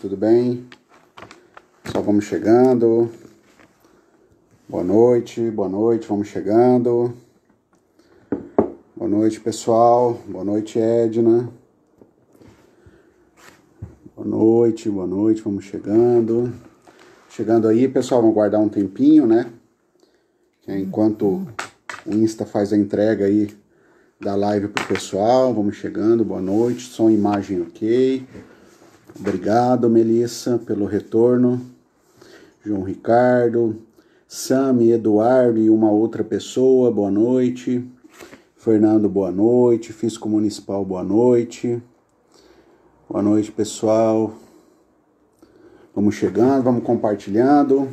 tudo bem? Só vamos chegando. Boa noite, vamos chegando. Boa noite, pessoal. Boa noite, Edna. Boa noite, vamos chegando. Chegando aí, pessoal, vamos guardar um tempinho, né? Enquanto o Insta faz a entrega aí da live pro pessoal, vamos chegando. Boa noite, som e imagem ok. Obrigado, Melissa, pelo retorno. João Ricardo, Sami, Eduardo e uma outra pessoa, boa noite. Fernando, boa noite. Fisco Municipal, boa noite. Boa noite, pessoal. Vamos chegando, vamos compartilhando.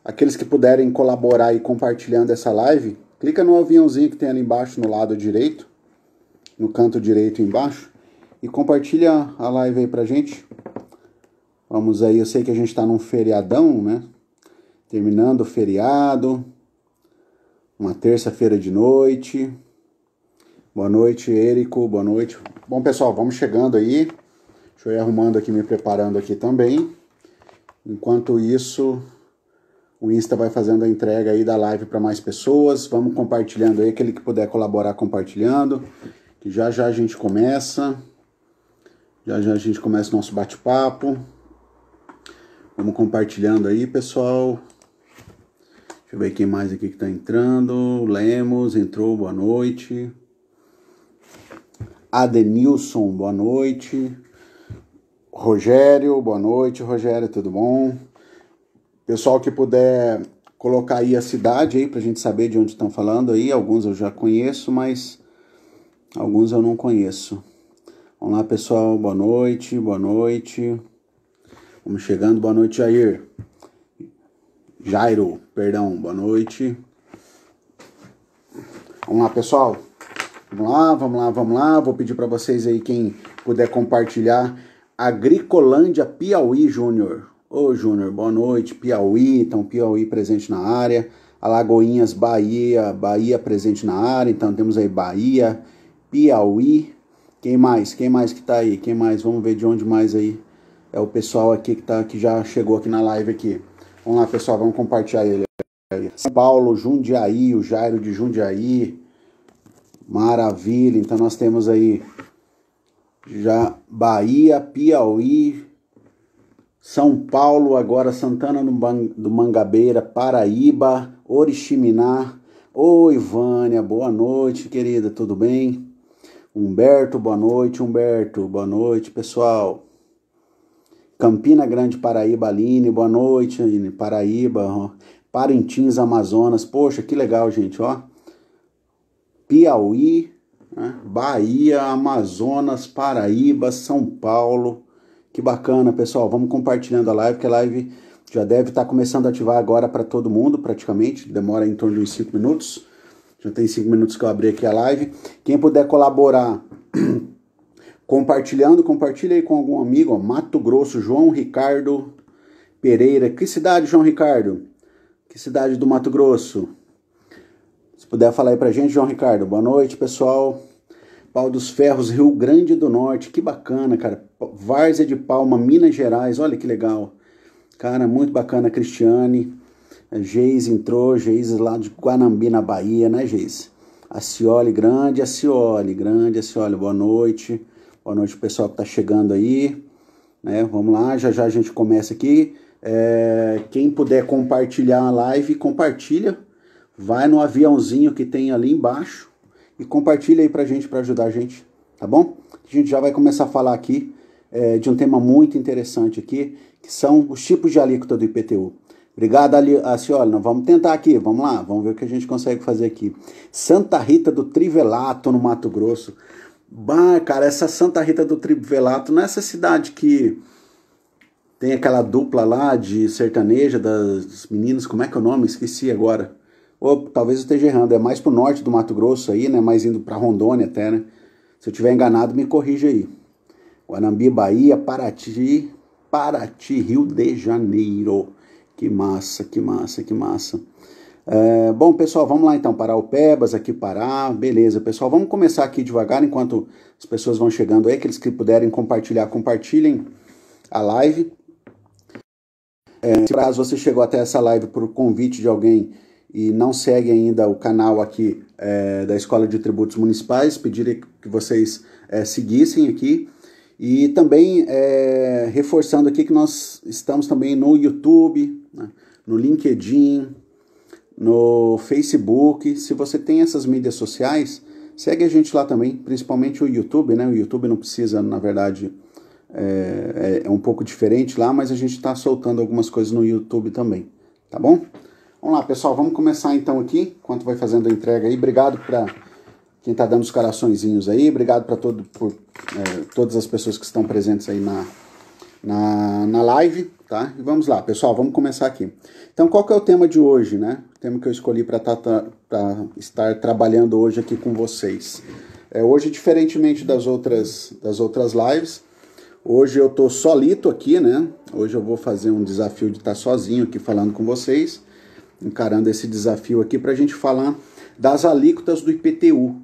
Aqueles que puderem colaborar aí compartilhando essa live, clica no aviãozinho que tem ali embaixo no lado direito, no canto direito embaixo, e compartilha a live aí pra gente. Vamos aí, eu sei que a gente tá num feriadão, né? Terminando o feriado, uma terça-feira de noite. Boa noite, Érico, boa noite. Bom, pessoal, vamos chegando aí. Deixa eu ir arrumando aqui, me preparando aqui também. Enquanto isso, o Insta vai fazendo a entrega aí da live para mais pessoas. Vamos compartilhando aí, aquele que puder colaborar compartilhando. Que já já a gente começa. Já já a gente começa o nosso bate-papo. Vamos compartilhando aí, pessoal. Deixa eu ver quem mais aqui que tá entrando. Lemos entrou, boa noite. Adenilson, boa noite. Rogério, boa noite, Rogério, tudo bom? Pessoal que puder colocar aí a cidade aí pra gente saber de onde estão falando aí. Alguns eu já conheço, mas alguns eu não conheço. Vamos lá, pessoal, boa noite, boa noite. Vamos chegando, boa noite, Jairo, perdão, boa noite. Vamos lá, pessoal. Vamos lá. Vou pedir para vocês aí, quem puder compartilhar. Agricolândia, Piauí, Júnior. Ô, Júnior, boa noite. Piauí, então Piauí presente na área. Alagoinhas, Bahia presente na área. Então temos aí Bahia, Piauí. Quem mais que tá aí? Quem mais? Vamos ver de onde mais aí. É o pessoal aqui que já chegou aqui na live aqui. Vamos lá, pessoal, vamos compartilhar ele. São Paulo, Jundiaí, o Jairo de Jundiaí. Maravilha, então nós temos aí já Bahia, Piauí, São Paulo, agora Santana do Mangabeira, Paraíba, Oriximiná. Oi, Vânia, boa noite, querida, tudo bem? Humberto, boa noite, pessoal. Campina Grande, Paraíba, Aline, boa noite, Aline, Paraíba, ó. Parintins, Amazonas, poxa, que legal, gente, ó. Piauí, né? Bahia, Amazonas, Paraíba, São Paulo, que bacana, pessoal, vamos compartilhando a live, que a live já deve estar começando a ativar agora para todo mundo, praticamente, demora em torno de uns 5 minutos, já tem 5 minutos que eu abri aqui a live. Quem puder colaborar compartilhando, compartilha aí com algum amigo, ó. Mato Grosso, João Ricardo Pereira. Que cidade, João Ricardo? Que cidade do Mato Grosso? Se puder falar aí pra gente, João Ricardo. Boa noite, pessoal. Pau dos Ferros, Rio Grande do Norte. Que bacana, cara. Várzea de Palma, Minas Gerais. Olha que legal. Cara, muito bacana, Cristiane. Geise entrou, Geise lá de Guanambi, na Bahia, né, Geise? Grande Acioli. Boa noite. Boa noite, pessoal que tá chegando aí, né? Vamos lá, já já a gente começa aqui. Quem puder compartilhar a live, compartilha. Vai no aviãozinho que tem ali embaixo e compartilha aí pra gente, pra ajudar a gente, tá bom? A gente já vai começar a falar aqui de um tema muito interessante aqui, que são os tipos de alíquota do IPTU. Obrigado, Acioli. Nós vamos tentar aqui, vamos lá, vamos ver o que a gente consegue fazer aqui. Santa Rita do Trivelato, no Mato Grosso. Bah, cara, essa Santa Rita do Trivelato, nessa cidade que tem aquela dupla lá de sertaneja das meninas, como é que é o nome? Esqueci agora. Ou talvez eu esteja errando, é mais pro norte do Mato Grosso aí, né? Mais indo pra Rondônia até, né? Se eu tiver enganado, me corrija aí. Guanambi, Bahia, Paraty, Rio de Janeiro. Que massa. Bom, pessoal, vamos lá então, Paraupebas, aqui Pará, beleza, pessoal, vamos começar aqui devagar, enquanto as pessoas vão chegando aí, aqueles que puderem compartilhar, compartilhem a live. Se caso você chegou até essa live por convite de alguém e não segue ainda o canal aqui da Escola de Tributos Municipais, pediria que vocês seguissem aqui. E também reforçando aqui que nós estamos também no YouTube, né, no LinkedIn, no Facebook. Se você tem essas mídias sociais, segue a gente lá também, principalmente o YouTube, né? O YouTube não precisa, na verdade, é um pouco diferente lá, mas a gente está soltando algumas coisas no YouTube também, tá bom? Vamos lá, pessoal, vamos começar então aqui, enquanto vai fazendo a entrega aí. Obrigado para quem está dando os coraçõezinhos aí, obrigado para todas as pessoas que estão presentes aí na live, tá? E vamos lá, pessoal, vamos começar aqui. Então, qual que é o tema de hoje, né? O tema que eu escolhi para estar trabalhando hoje aqui com vocês. Hoje, diferentemente das outras lives, hoje eu tô solito aqui, né? Hoje eu vou fazer um desafio de estar sozinho aqui falando com vocês, encarando esse desafio aqui para a gente falar das alíquotas do IPTU.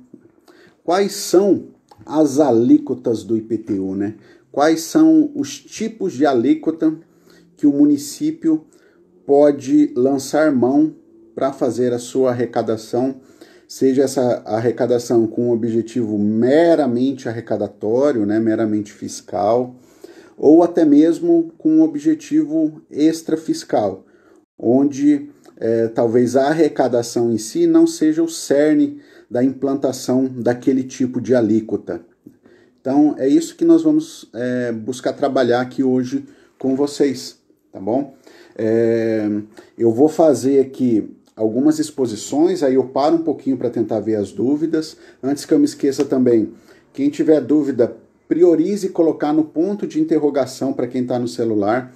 Quais são as alíquotas do IPTU, né? Quais são os tipos de alíquota que o município pode lançar mão para fazer a sua arrecadação, seja essa arrecadação com um objetivo meramente arrecadatório, né, meramente fiscal, ou até mesmo com um objetivo extrafiscal, onde talvez a arrecadação em si não seja o cerne da implantação daquele tipo de alíquota. Então, é isso que nós vamos buscar trabalhar aqui hoje com vocês, tá bom? Eu vou fazer aqui algumas exposições, aí eu paro um pouquinho para tentar ver as dúvidas. Antes que eu me esqueça também, quem tiver dúvida, priorize colocar no ponto de interrogação para quem está no celular,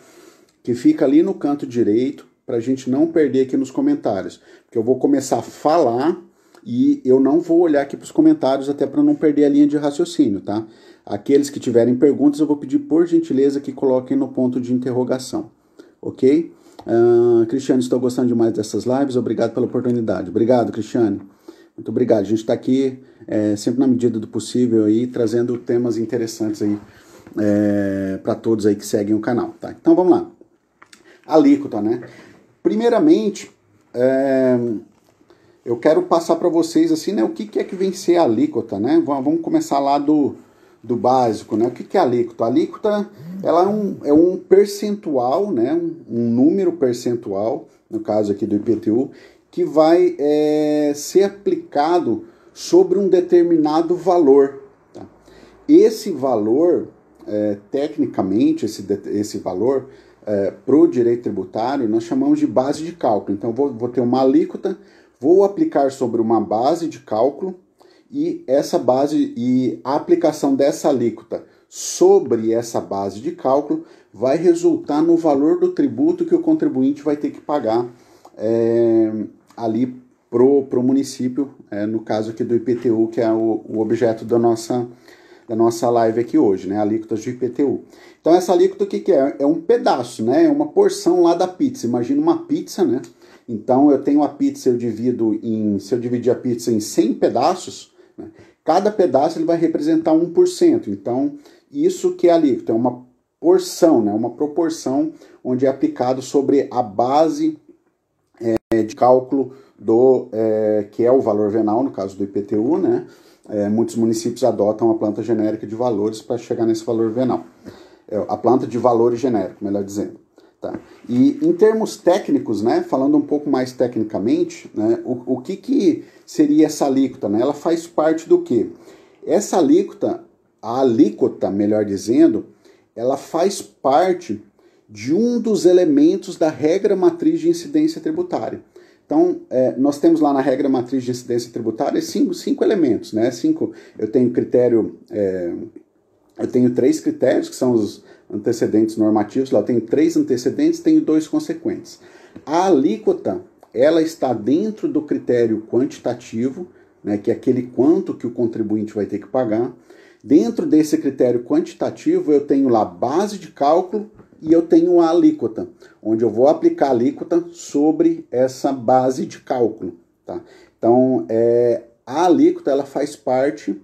que fica ali no canto direito, para a gente não perder aqui nos comentários. Porque eu vou começar a falar e eu não vou olhar aqui para os comentários, até para não perder a linha de raciocínio, tá? Aqueles que tiverem perguntas, eu vou pedir por gentileza que coloquem no ponto de interrogação, ok? Cristiane, estou gostando demais dessas lives, obrigado pela oportunidade. Obrigado, Cristiane. Muito obrigado. A gente está aqui sempre na medida do possível aí, trazendo temas interessantes aí para todos aí que seguem o canal, tá? Então vamos lá. Alíquota, né? Primeiramente, eu quero passar para vocês assim, né, o que é que vem ser a alíquota, né? Vamos começar lá do básico, né? O que é a alíquota? A alíquota, ela é um percentual, né? Um número percentual, no caso aqui do IPTU, que vai ser aplicado sobre um determinado valor. Tá? Esse valor, tecnicamente, esse valor, para o direito tributário, nós chamamos de base de cálculo. Então, vou ter uma alíquota, vou aplicar sobre uma base de cálculo, e a aplicação dessa alíquota sobre essa base de cálculo vai resultar no valor do tributo que o contribuinte vai ter que pagar ali pro município, no caso aqui do IPTU, que é o objeto da nossa live aqui hoje, né? Alíquotas de IPTU. Então essa alíquota o que é? É um pedaço, né? É uma porção lá da pizza. Imagina uma pizza, né? Então eu tenho a pizza, se eu dividir a pizza em 100 pedaços, né? Cada pedaço ele vai representar 1%. Então isso que é alíquota, é uma porção, né? Uma proporção onde é aplicado sobre a base de cálculo que é o valor venal, no caso do IPTU, né? Muitos municípios adotam a planta genérica de valores para chegar nesse valor venal. A planta de valores genérico, melhor dizendo. Tá? E em termos técnicos, né, falando um pouco mais tecnicamente, né, o que seria essa alíquota? Né? Ela faz parte do quê? Essa alíquota, a alíquota, melhor dizendo, ela faz parte de um dos elementos da regra matriz de incidência tributária. Então, nós temos lá na regra matriz de incidência tributária cinco elementos, né? Eu tenho critério, eu tenho 3 critérios, que são os antecedentes normativos, lá eu tenho 3 antecedentes, tenho 2 consequentes. A alíquota, ela está dentro do critério quantitativo, né, que é aquele quanto que o contribuinte vai ter que pagar. Dentro desse critério quantitativo, eu tenho lá base de cálculo, e eu tenho a alíquota, onde eu vou aplicar a alíquota sobre essa base de cálculo. Tá? Então, a alíquota ela faz parte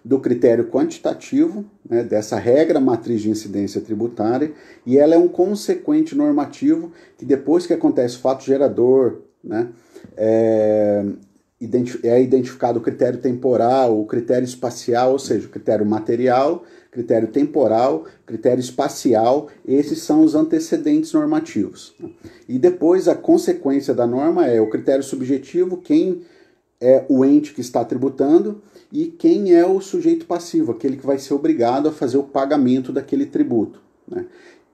do critério quantitativo, né, dessa regra matriz de incidência tributária, e ela é um consequente normativo que depois que acontece o fato gerador, né, é identificado o critério temporal, o critério espacial, ou seja, o critério material, critério temporal, critério espacial, esses são os antecedentes normativos. E depois a consequência da norma é o critério subjetivo, quem é o ente que está tributando, e quem é o sujeito passivo, aquele que vai ser obrigado a fazer o pagamento daquele tributo, né?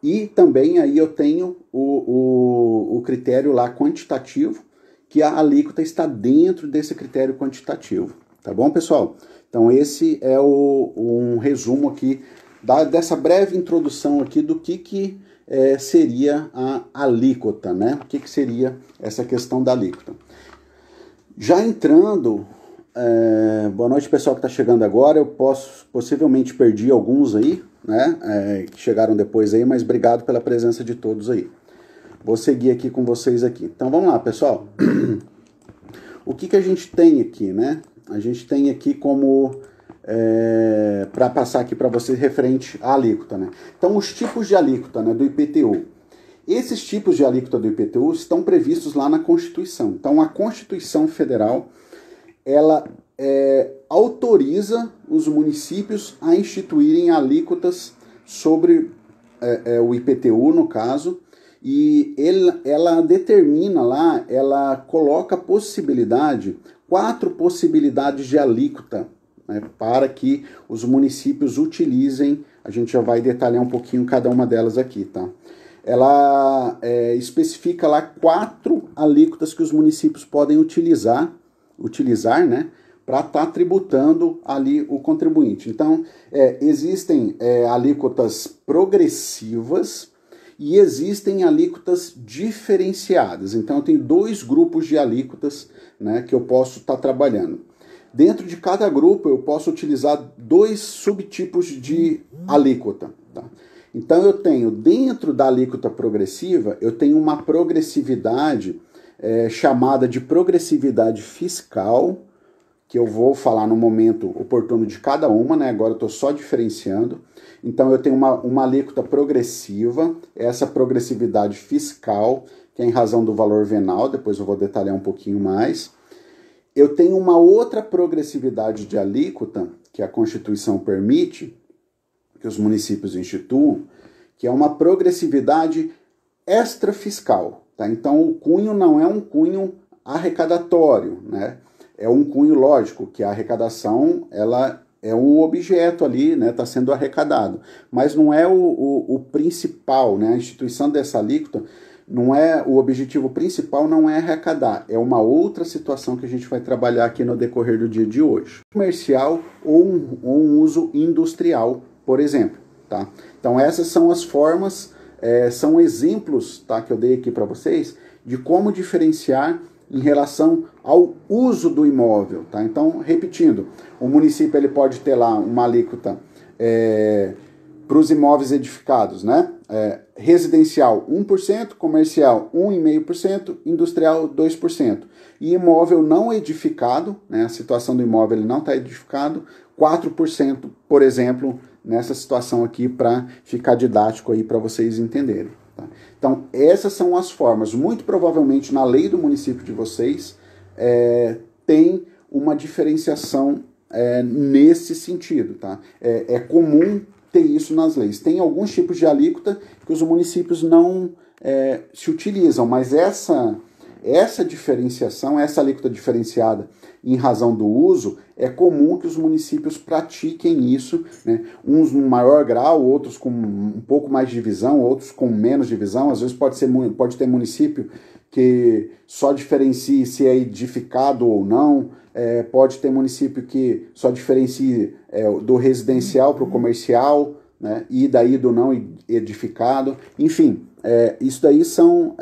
E também aí eu tenho o critério lá quantitativo, que a alíquota está dentro desse critério quantitativo. Tá bom, pessoal? Então esse é um resumo aqui dessa breve introdução aqui do que seria a alíquota, né? O que seria essa questão da alíquota. Já entrando, boa noite pessoal que está chegando agora, eu possivelmente perdi alguns aí, né, que chegaram depois aí, mas obrigado pela presença de todos aí. Vou seguir aqui com vocês aqui. Então vamos lá, pessoal. O que a gente tem aqui, né? A gente tem aqui como, para passar aqui para vocês referente à alíquota, né? Então os tipos de alíquota, né, do IPTU. Esses tipos de alíquota do IPTU estão previstos lá na Constituição. Então, a Constituição Federal, ela autoriza os municípios a instituírem alíquotas sobre o IPTU, no caso, e ela determina lá, ela coloca quatro possibilidades de alíquota, né, para que os municípios utilizem. A gente já vai detalhar um pouquinho cada uma delas aqui, tá? Ela especifica lá 4 alíquotas que os municípios podem utilizar, né, para estar tributando ali o contribuinte. Então, existem alíquotas progressivas e existem alíquotas diferenciadas. Então, eu tenho 2 grupos de alíquotas, né, que eu posso estar trabalhando. Dentro de cada grupo, eu posso utilizar 2 subtipos de alíquota, tá? Então, eu tenho, dentro da alíquota progressiva, eu tenho uma progressividade chamada de progressividade fiscal, que eu vou falar no momento oportuno de cada uma, né? Agora eu estou só diferenciando. Então, eu tenho uma alíquota progressiva, essa progressividade fiscal, que é em razão do valor venal, depois eu vou detalhar um pouquinho mais. Eu tenho uma outra progressividade de alíquota, que a Constituição permite, que os municípios instituam, que é uma progressividade extrafiscal, tá? Então, o cunho não é um cunho arrecadatório, né? É um cunho lógico, que a arrecadação, ela é um objeto ali, né? Está sendo arrecadado, mas não é o principal, né? A instituição dessa alíquota, não é o objetivo principal, não é arrecadar, é uma outra situação que a gente vai trabalhar aqui no decorrer do dia de hoje. Comercial ou um uso industrial, por exemplo, tá? Então essas são as formas, são exemplos, tá, que eu dei aqui para vocês de como diferenciar em relação ao uso do imóvel, tá? Então, repetindo, o município ele pode ter lá uma alíquota para os imóveis edificados, né? Residencial 1%, comercial 1,5%, industrial 2%. E imóvel não edificado, né? A situação do imóvel ele não está edificado, 4%, por exemplo, nessa situação aqui, para ficar didático aí para vocês entenderem. Tá? Então, essas são as formas. Muito provavelmente na lei do município de vocês tem uma diferenciação nesse sentido. Tá? É comum ter isso nas leis. Tem alguns tipos de alíquota que os municípios não se utilizam, mas essa diferenciação, essa alíquota diferenciada em razão do uso, é comum que os municípios pratiquem isso, né? Uns no maior grau, outros com um pouco mais de divisão, outros com menos divisão. Às vezes pode ter município que só diferencie se é edificado ou não, pode ter município que só diferencie do residencial para o comercial, né? E daí do não edificado. Enfim, isso daí são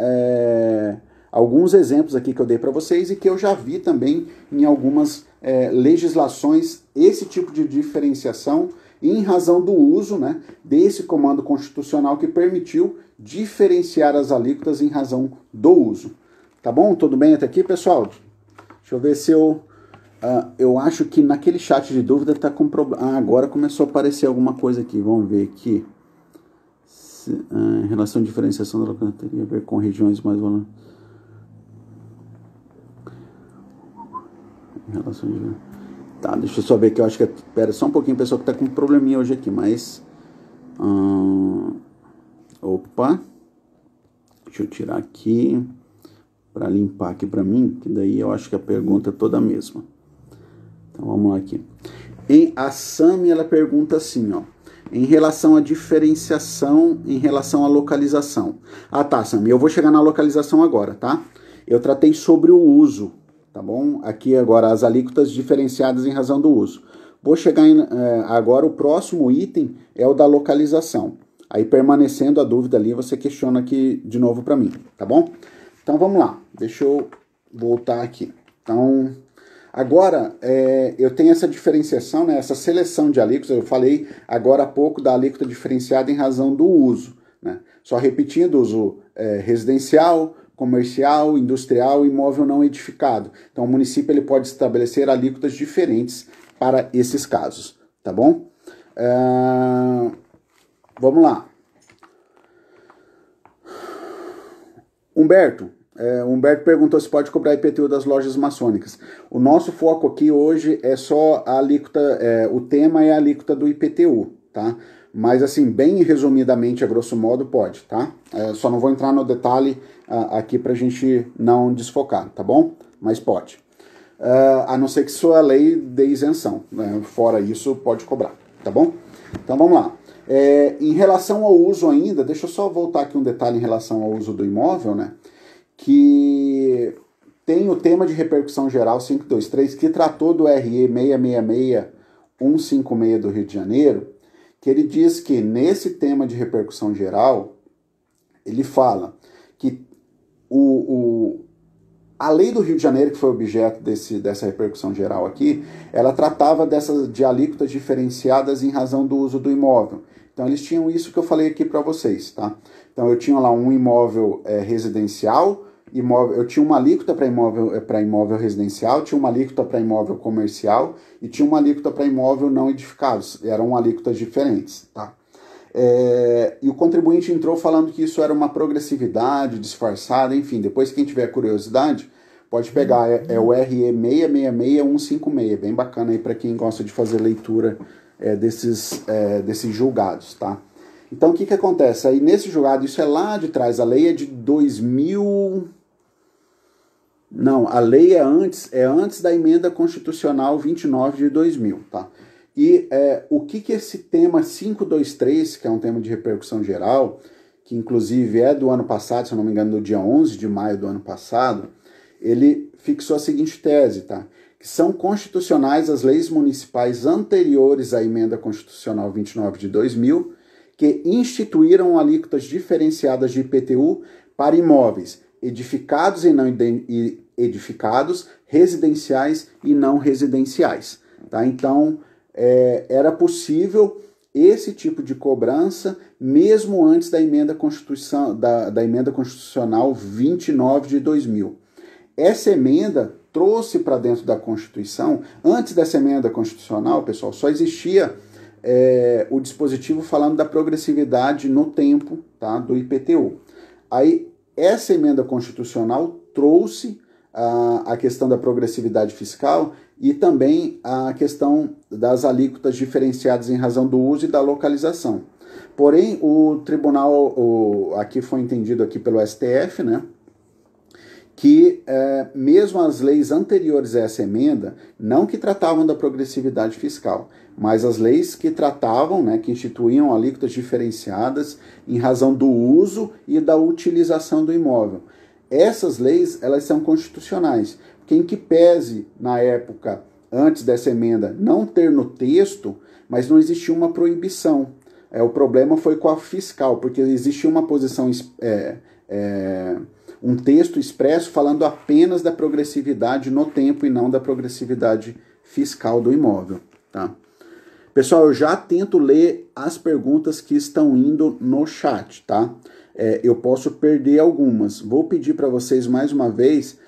alguns exemplos aqui que eu dei para vocês e que eu já vi também em algumas legislações, esse tipo de diferenciação em razão do uso, né, desse comando constitucional que permitiu diferenciar as alíquotas em razão do uso. Tá bom? Tudo bem até aqui, pessoal? Deixa eu ver se eu Eu acho que naquele chat de dúvida tá com problema. Agora começou a aparecer alguma coisa aqui. Vamos ver aqui. Em relação à diferenciação da localização teria a ver com regiões mais vulneráveis. Em relação a... Tá, deixa eu só ver que eu acho que... Espera só um pouquinho, pessoal, que tá com um probleminha hoje aqui, mas... Opa. Deixa eu tirar aqui para limpar aqui para mim, que daí eu acho que a pergunta é toda a mesma. Então vamos lá aqui. A Sami, ela pergunta assim, ó. Em relação à diferenciação, em relação à localização. Tá, Sami, eu vou chegar na localização agora, tá? Eu tratei sobre o uso, tá bom? Aqui agora as alíquotas diferenciadas em razão do uso. Vou chegar agora, o próximo item é o da localização. Aí, permanecendo a dúvida ali, você questiona aqui de novo para mim, tá bom? Então, vamos lá. Deixa eu voltar aqui. Então, agora, eu tenho essa diferenciação, né, essa seleção de alíquotas. Eu falei agora há pouco da alíquota diferenciada em razão do uso, né? Só repetindo, uso residencial, comercial, industrial e imóvel não edificado. Então, o município ele pode estabelecer alíquotas diferentes para esses casos, tá bom? Vamos lá. Humberto perguntou se pode cobrar IPTU das lojas maçônicas. O nosso foco aqui hoje é só a alíquota, o tema é a alíquota do IPTU, tá? Mas assim, bem resumidamente, a grosso modo, pode, tá? Só não vou entrar no detalhe aqui pra gente não desfocar, tá bom? Mas pode. A não ser que sua lei dê isenção, né? Fora isso, pode cobrar, tá bom? Então vamos lá. Em relação ao uso ainda, deixa eu só voltar aqui um detalhe em relação ao uso do imóvel, né? Que tem o tema de repercussão geral 523, que tratou do RE 666-156 do Rio de Janeiro, que ele diz que nesse tema de repercussão geral, ele fala que a lei do Rio de Janeiro, que foi objeto dessa repercussão geral aqui, ela tratava de alíquotas diferenciadas em razão do uso do imóvel. Então, eles tinham isso que eu falei aqui para vocês, tá? Então, eu tinha lá um imóvel residencial, eu tinha uma alíquota para imóvel residencial, tinha uma alíquota para imóvel comercial e tinha uma alíquota para imóvel não edificado. Eram alíquotas diferentes, tá? E o contribuinte entrou falando que isso era uma progressividade disfarçada, enfim, depois quem tiver curiosidade pode pegar, o RE 666-156, bem bacana aí para quem gosta de fazer leitura desses julgados, tá? Então o que acontece? Aí nesse julgado, isso é lá de trás, a lei é de 2000... Não, a lei é antes da emenda constitucional 29 de 2000, tá? E o que esse tema 523, que é um tema de repercussão geral, que inclusive é do ano passado, se eu não me engano, do dia 11 de maio do ano passado, ele fixou a seguinte tese, tá? Que são constitucionais as leis municipais anteriores à emenda constitucional 29 de 2000, que instituíram alíquotas diferenciadas de IPTU para imóveis edificados e não edificados, residenciais e não residenciais, tá? Então, era possível esse tipo de cobrança mesmo antes da emenda constitucional 29 de 2000. Essa emenda trouxe para dentro da Constituição, antes dessa emenda constitucional, pessoal, só existia o dispositivo falando da progressividade no tempo, tá, do IPTU. Aí, essa emenda constitucional trouxe a questão da progressividade fiscal e também a questão das alíquotas diferenciadas em razão do uso e da localização. Porém, o tribunal, aqui foi entendido aqui pelo STF, né, que mesmo as leis anteriores a essa emenda, não que tratavam da progressividade fiscal, mas as leis que tratavam, né, que instituíam alíquotas diferenciadas em razão do uso e da utilização do imóvel. Essas leis, elas são constitucionais. Quem que pese, na época, antes dessa emenda, não ter no texto, mas não existia uma proibição. O problema foi com a fiscal, porque existia uma posição, um texto expresso falando apenas da progressividade no tempo e não da progressividade fiscal do imóvel, tá? Pessoal, eu já tento ler as perguntas que estão indo no chat, tá? Eu posso perder algumas. Vou pedir para vocês mais uma vez,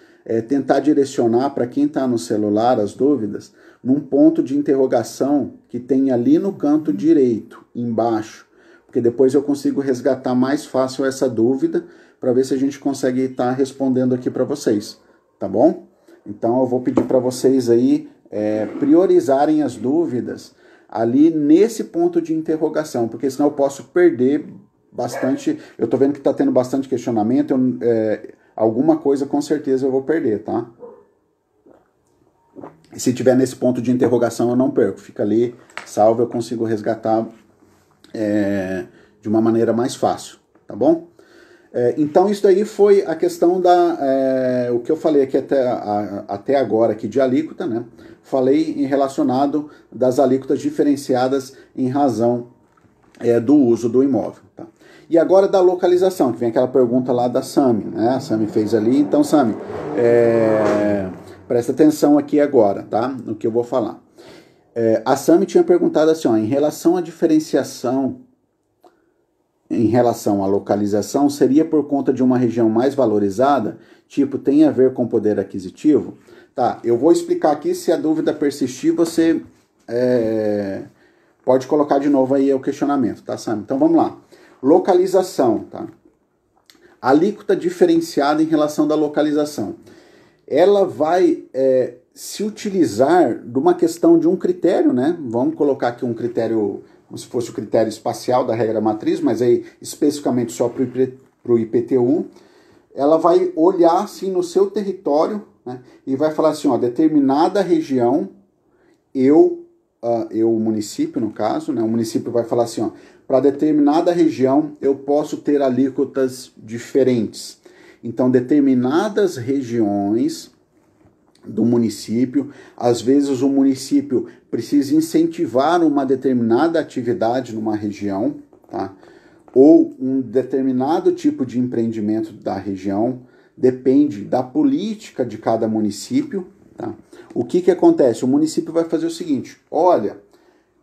tentar direcionar para quem está no celular as dúvidas num ponto de interrogação que tem ali no canto direito, embaixo, porque depois eu consigo resgatar mais fácil essa dúvida para ver se a gente consegue estar respondendo aqui para vocês, tá bom? Então eu vou pedir para vocês aí priorizarem as dúvidas ali nesse ponto de interrogação, porque senão eu posso perder bastante. Eu tô vendo que tá tendo bastante questionamento, alguma coisa com certeza eu vou perder, tá? E se tiver nesse ponto de interrogação eu não perco, fica ali salvo, eu consigo resgatar de uma maneira mais fácil, tá bom? Então isso daí foi a questão o que eu falei aqui até agora aqui de alíquota, né? Falei em relacionado das alíquotas diferenciadas em razão do uso do imóvel, tá? E agora da localização, que vem aquela pergunta lá da Sami, né? A Sami fez ali, então Sami, presta atenção aqui agora, tá? No que eu vou falar. A Sami tinha perguntado assim, ó, em relação à diferenciação, em relação à localização, seria por conta de uma região mais valorizada? Tipo, tem a ver com poder aquisitivo? Tá, eu vou explicar aqui, se a dúvida persistir, você pode colocar de novo aí o questionamento, tá, Sam? Então vamos lá. Localização, tá? Alíquota diferenciada em relação da localização. Ela vai se utilizar de uma questão de um critério, né? Vamos colocar aqui um critério, como se fosse o critério espacial da regra matriz, mas aí especificamente só para o IPTU. Ela vai olhar assim no seu território, né, e vai falar assim, ó, determinada região, o município no caso, né, o município vai falar assim, ó, para determinada região eu posso ter alíquotas diferentes. Então, determinadas regiões do município, às vezes o município precisa incentivar uma determinada atividade numa região, tá? Ou um determinado tipo de empreendimento da região, depende da política de cada município, tá? O que acontece? O município vai fazer o seguinte, olha,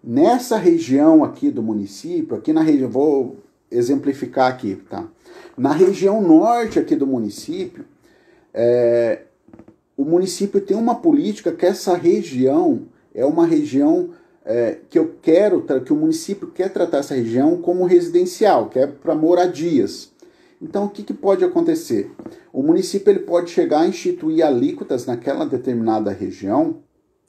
nessa região aqui do município, aqui na região, vou exemplificar aqui, tá? Na região norte aqui do município, o município tem uma política que essa região é uma região que que o município quer tratar essa região como residencial, que é para moradias. Então, o que pode acontecer? O município ele pode chegar a instituir alíquotas naquela determinada região,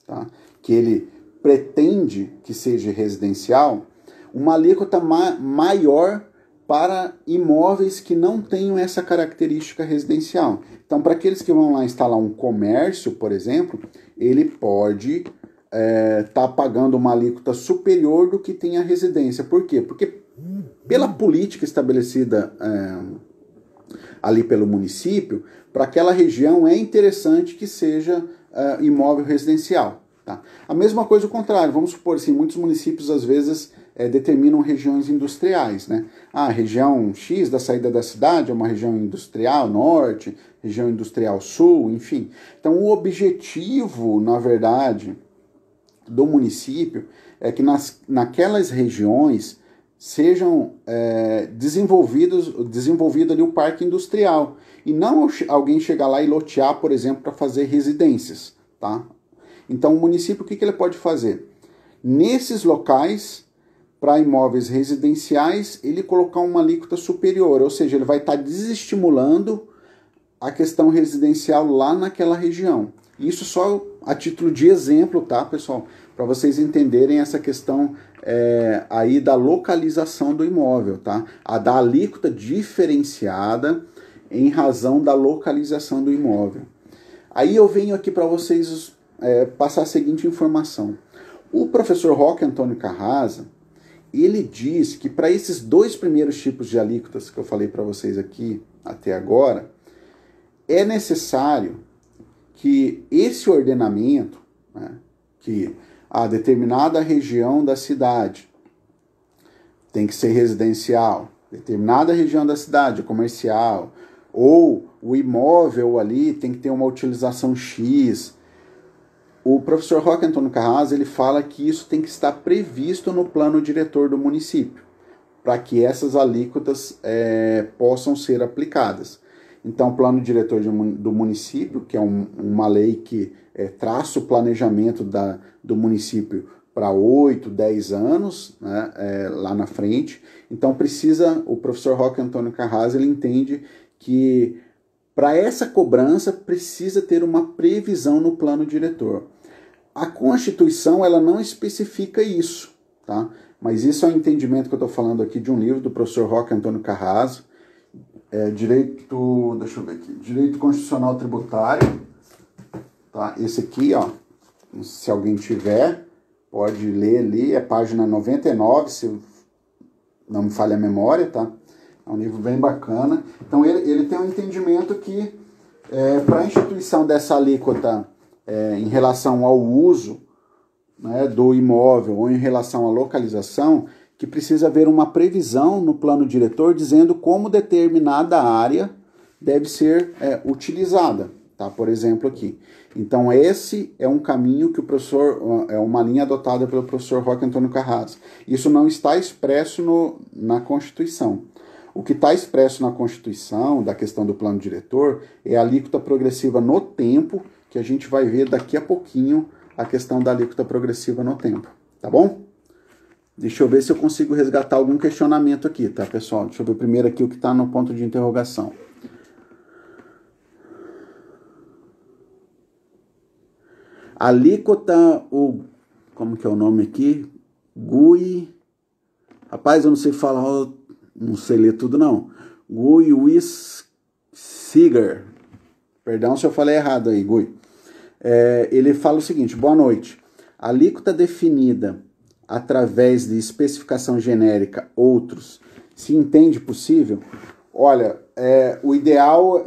tá? Que ele pretende que seja residencial, uma alíquota maior para imóveis que não tenham essa característica residencial. Então, para aqueles que vão lá instalar um comércio, por exemplo, ele pode tá pagando uma alíquota superior do que tem a residência. Por quê? Porque pela política estabelecida ali pelo município, para aquela região é interessante que seja imóvel residencial. Tá? A mesma coisa o contrário, vamos supor assim, muitos municípios às vezes determinam regiões industriais, né? A região X da saída da cidade é uma região industrial norte, região industrial sul, enfim. Então o objetivo, na verdade, do município é que naquelas regiões sejam desenvolvido ali o parque industrial e não alguém chegar lá e lotear, por exemplo, para fazer residências, tá? Então o município o que ele pode fazer? Nesses locais, para imóveis residenciais, ele colocar uma alíquota superior, ou seja, ele vai estar desestimulando a questão residencial lá naquela região. Isso só a título de exemplo, tá, pessoal? Para vocês entenderem essa questão aí da localização do imóvel, tá? A da alíquota diferenciada em razão da localização do imóvel. Aí eu venho aqui para vocês passar a seguinte informação. O professor Roque Antônio Carrasa, ele diz que para esses dois primeiros tipos de alíquotas que eu falei para vocês aqui até agora, é necessário que esse ordenamento, né, que a determinada região da cidade tem que ser residencial, determinada região da cidade é comercial, ou o imóvel ali tem que ter uma utilização X. O professor Roque Antônio Carrasa, ele fala que isso tem que estar previsto no plano diretor do município, para que essas alíquotas possam ser aplicadas. Então, o plano diretor do município, que é uma lei que traça o planejamento do município para 8, 10 anos, né, lá na frente. Então, o professor Roque Antônio Carrasco, ele entende que para essa cobrança precisa ter uma previsão no plano diretor. A Constituição, ela não especifica isso, tá? Mas isso é um entendimento que eu estou falando aqui de um livro do professor Roque Antônio Carrasco, deixa eu ver aqui, Direito Constitucional Tributário, tá? Esse aqui, ó, se alguém tiver, pode ler ali, é página 99, se não me falha a memória, tá? É um livro bem bacana. Então, ele tem um entendimento que, para a instituição dessa alíquota em relação ao uso, né, do imóvel ou em relação à localização, que precisa haver uma previsão no plano diretor dizendo como determinada área deve ser utilizada, tá? Por exemplo, aqui. Então, esse é um caminho que é uma linha adotada pelo professor Roque Antônio Carrasco. Isso não está expresso na Constituição. O que está expresso na Constituição, da questão do plano diretor, é a alíquota progressiva no tempo, que a gente vai ver daqui a pouquinho a questão da alíquota progressiva no tempo, tá bom? Deixa eu ver se eu consigo resgatar algum questionamento aqui, tá, pessoal? Deixa eu ver primeiro aqui o que está no ponto de interrogação. Alíquota, como que é o nome aqui? GUI. Rapaz, eu não sei falar, não sei ler tudo não. GUI Wissiger. Perdão se eu falei errado aí, Gui. Ele fala o seguinte: boa noite. A alíquota definida através de especificação genérica, outros, se entende possível? Olha, o ideal,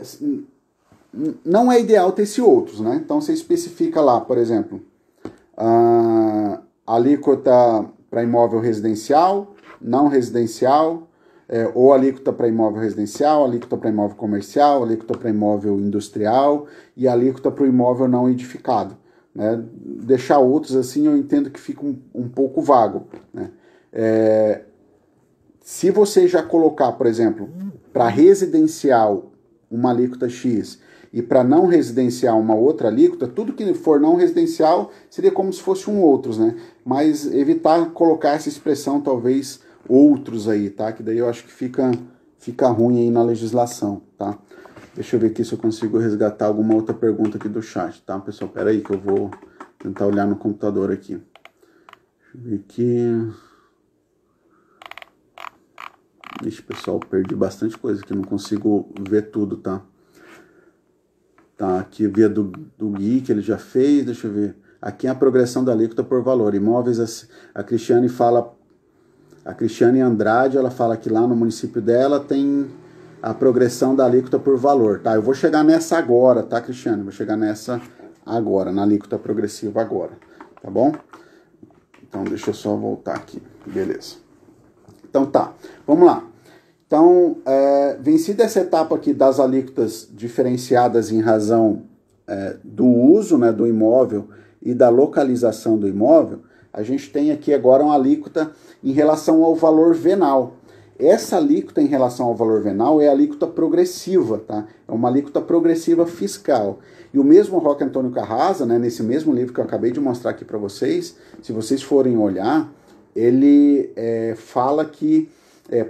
não é ideal ter esse outros, né? Então você especifica lá, por exemplo, a alíquota para imóvel residencial, não residencial, ou alíquota para imóvel residencial, alíquota para imóvel comercial, alíquota para imóvel industrial e alíquota para o imóvel não edificado. Né? Deixar outros assim eu entendo que fica um pouco vago. Né? Se você já colocar, por exemplo, para residencial uma alíquota X e para não residencial uma outra alíquota, tudo que for não residencial seria como se fosse um outros, né? Mas evitar colocar essa expressão talvez outros aí, tá? Que daí eu acho que fica ruim aí na legislação, tá? Deixa eu ver aqui se eu consigo resgatar alguma outra pergunta aqui do chat, tá, pessoal? Pera aí que eu vou tentar olhar no computador aqui. Deixa eu ver aqui. Ixi, pessoal, perdi bastante coisa aqui, não consigo ver tudo, tá? Tá, aqui eu vi do Gui, que ele já fez, deixa eu ver. Aqui é a progressão da alíquota por valor. Imóveis, a Cristiane Andrade, ela fala que lá no município dela tem a progressão da alíquota por valor, tá? Eu vou chegar nessa agora, tá, Cristiane? Vou chegar nessa agora, na alíquota progressiva agora, tá bom? Então, deixa eu só voltar aqui, beleza. Então, tá, vamos lá. Então, vencida essa etapa aqui das alíquotas diferenciadas em razão do uso, né, do imóvel e da localização do imóvel, a gente tem aqui agora uma alíquota em relação ao valor venal. Essa alíquota em relação ao valor venal é a alíquota progressiva, tá? É uma alíquota progressiva fiscal. E o mesmo Roque Antônio Carrasco, né, nesse mesmo livro que eu acabei de mostrar aqui para vocês, se vocês forem olhar, ele fala que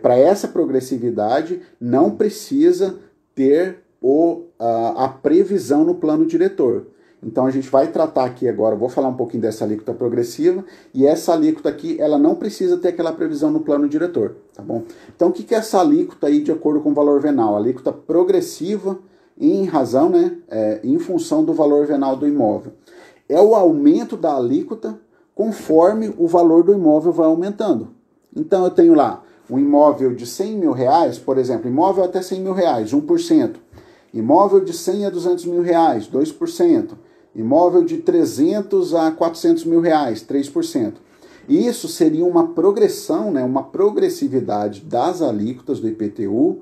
para essa progressividade não precisa ter a previsão no plano diretor. Então a gente vai tratar aqui agora, vou falar um pouquinho dessa alíquota progressiva, e essa alíquota aqui, ela não precisa ter aquela previsão no plano diretor, tá bom? Então o que é essa alíquota aí de acordo com o valor venal? A alíquota progressiva em razão, né, em função do valor venal do imóvel. É o aumento da alíquota conforme o valor do imóvel vai aumentando. Então eu tenho lá um imóvel de 100 mil reais, por exemplo, imóvel até 100 mil reais, 1%. Imóvel de 100 a 200 mil reais, 2%. Imóvel de 300 a 400 mil reais, 3%. Isso seria uma progressão, né, uma progressividade das alíquotas do IPTU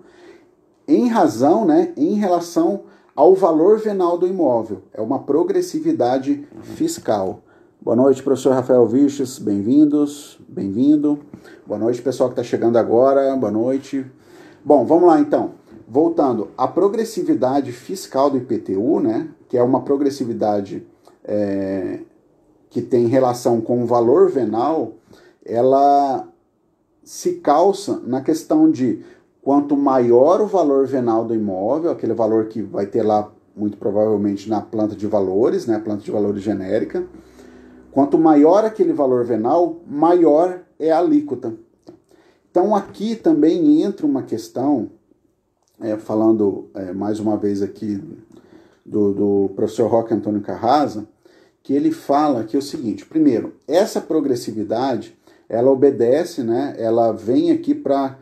em razão, né, em relação ao valor venal do imóvel. É uma progressividade fiscal. Boa noite, professor Rafael Viches, bem-vindos, bem-vindo. Boa noite, pessoal que está chegando agora, boa noite. Bom, vamos lá então. voltando, a progressividade fiscal do IPTU, né, que é uma progressividade que tem relação com o valor venal, ela se calça na questão de quanto maior o valor venal do imóvel, aquele valor que vai ter lá, muito provavelmente, na planta de valores, né, planta de valores genérica, quanto maior aquele valor venal, maior é a alíquota. Então aqui também entra uma questão, falando mais uma vez aqui do professor Roque Antônio Carrasa, que ele fala que é o seguinte: primeiro, essa progressividade, ela obedece, né, ela vem aqui para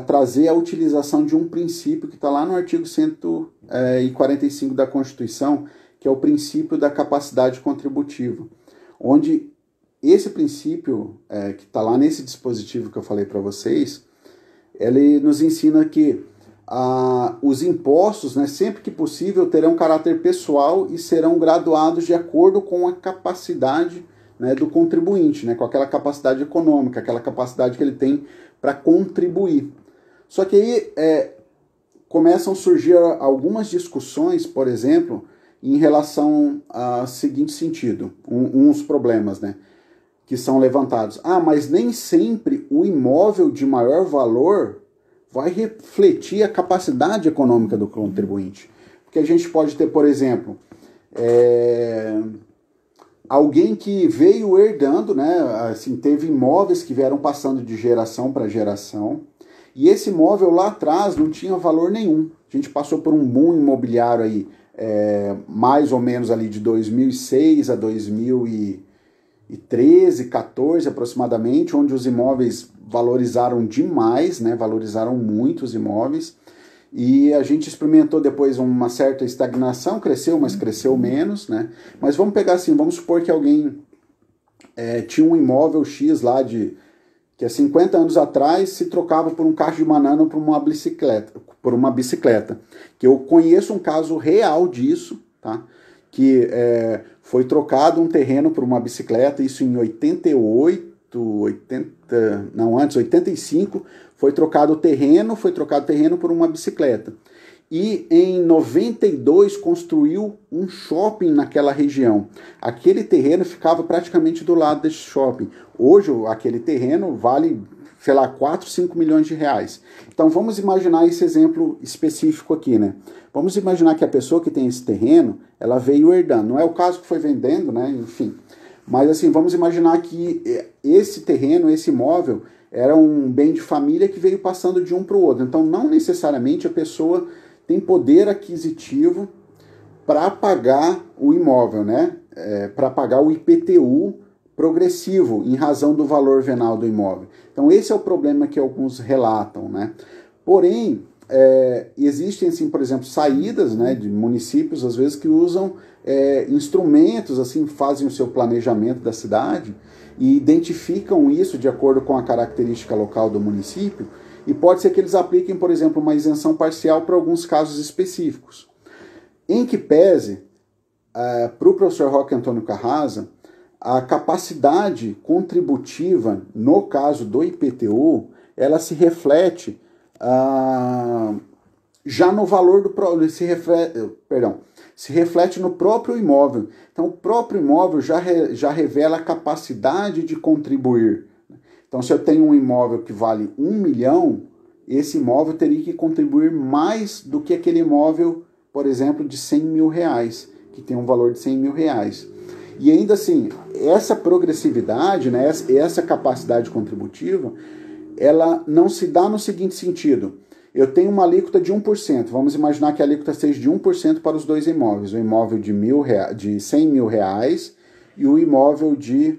trazer a utilização de um princípio que está lá no artigo 145 da Constituição, que é o princípio da capacidade contributiva, onde esse princípio, que está lá nesse dispositivo que eu falei para vocês, ele nos ensina que os impostos, né, sempre que possível, terão caráter pessoal e serão graduados de acordo com a capacidade, né, do contribuinte, né, com aquela capacidade econômica, aquela capacidade que ele tem para contribuir. Só que aí começam a surgir algumas discussões, por exemplo, em relação ao seguinte sentido, uns problemas, né, que são levantados. Mas nem sempre o imóvel de maior valor vai refletir a capacidade econômica do contribuinte. Porque a gente pode ter, por exemplo, alguém que veio herdando, né, assim, teve imóveis que vieram passando de geração para geração, e esse imóvel lá atrás não tinha valor nenhum. A gente passou por um boom imobiliário aí, mais ou menos ali de 2006 a 2013, 14 aproximadamente, onde os imóveis valorizaram demais, né, valorizaram muito os imóveis, e a gente experimentou depois uma certa estagnação, cresceu, mas cresceu menos, né? Mas vamos pegar assim, vamos supor que alguém tinha um imóvel X lá que há 50 anos atrás se trocava por um cacho de banana ou por uma bicicleta. Que eu conheço um caso real disso, tá? Que foi trocado um terreno por uma bicicleta, isso em 85, foi trocado o terreno por uma bicicleta. E em 92 construiu um shopping naquela região. Aquele terreno ficava praticamente do lado desse shopping. Hoje aquele terreno vale, sei lá, 4, 5 milhões de reais. Então vamos imaginar esse exemplo específico aqui, né? Vamos imaginar que a pessoa que tem esse terreno, ela veio herdando. Não é o caso que foi vendendo, né? Enfim. Mas assim, vamos imaginar que esse terreno, esse imóvel, era um bem de família que veio passando de um para o outro. Então não necessariamente a pessoa tem poder aquisitivo para pagar o imóvel, né? Para pagar o IPTU progressivo em razão do valor venal do imóvel. Então esse é o problema que alguns relatam, né? Porém, existem, assim, por exemplo, saídas, né, de municípios, às vezes, que usam instrumentos, assim, fazem o seu planejamento da cidade e identificam isso de acordo com a característica local do município, e pode ser que eles apliquem, por exemplo, uma isenção parcial para alguns casos específicos. Em que pese, para o professor Roque Antônio Carrasa, a capacidade contributiva, no caso do IPTU, ela se reflete já no valor do se reflete no próprio imóvel. Então, o próprio imóvel já revela a capacidade de contribuir. Então, se eu tenho um imóvel que vale 1 milhão, esse imóvel teria que contribuir mais do que aquele imóvel, por exemplo, de 100 mil reais, que tem um valor de 100 mil reais. E ainda assim, essa progressividade, né, essa capacidade contributiva, ela não se dá no seguinte sentido: eu tenho uma alíquota de 1%, vamos imaginar que a alíquota seja de 1% para os dois imóveis, o imóvel de 100 mil reais e o imóvel de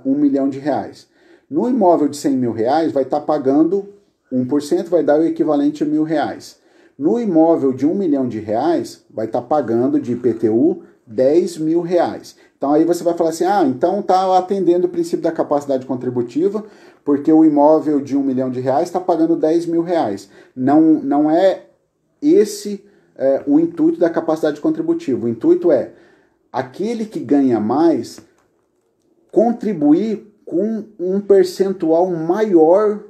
1 milhão de reais. No imóvel de 100 mil reais vai estar pagando 1%, vai dar o equivalente a R$1.000. No imóvel de 1 milhão de reais vai estar pagando de IPTU R$10.000. Então aí você vai falar assim, então está atendendo o princípio da capacidade contributiva, porque o imóvel de 1 milhão de reais está pagando R$10.000. Não é esse o intuito da capacidade contributiva. O intuito é aquele que ganha mais contribuir com um percentual maior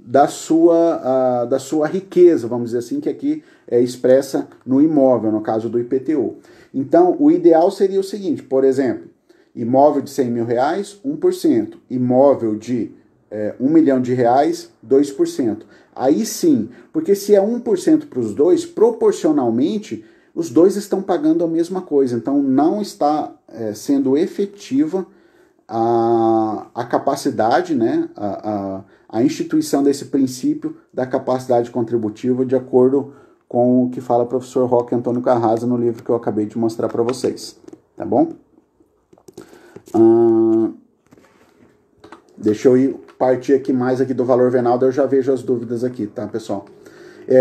da sua riqueza, vamos dizer assim, que aqui é expressa no imóvel, no caso do IPTU. Então, o ideal seria o seguinte, por exemplo, imóvel de R$100 mil, 1%. Imóvel de R$1 milhão, 2%. Aí sim, porque se é 1% para os dois, proporcionalmente, os dois estão pagando a mesma coisa. Então, não está sendo efetiva a capacidade, né, a instituição desse princípio da capacidade contributiva de acordo com o que fala o professor Roque Antônio Carrasa no livro que eu acabei de mostrar para vocês, tá bom? Deixa eu partir aqui mais aqui do valor venal, daí eu já vejo as dúvidas aqui, tá, pessoal?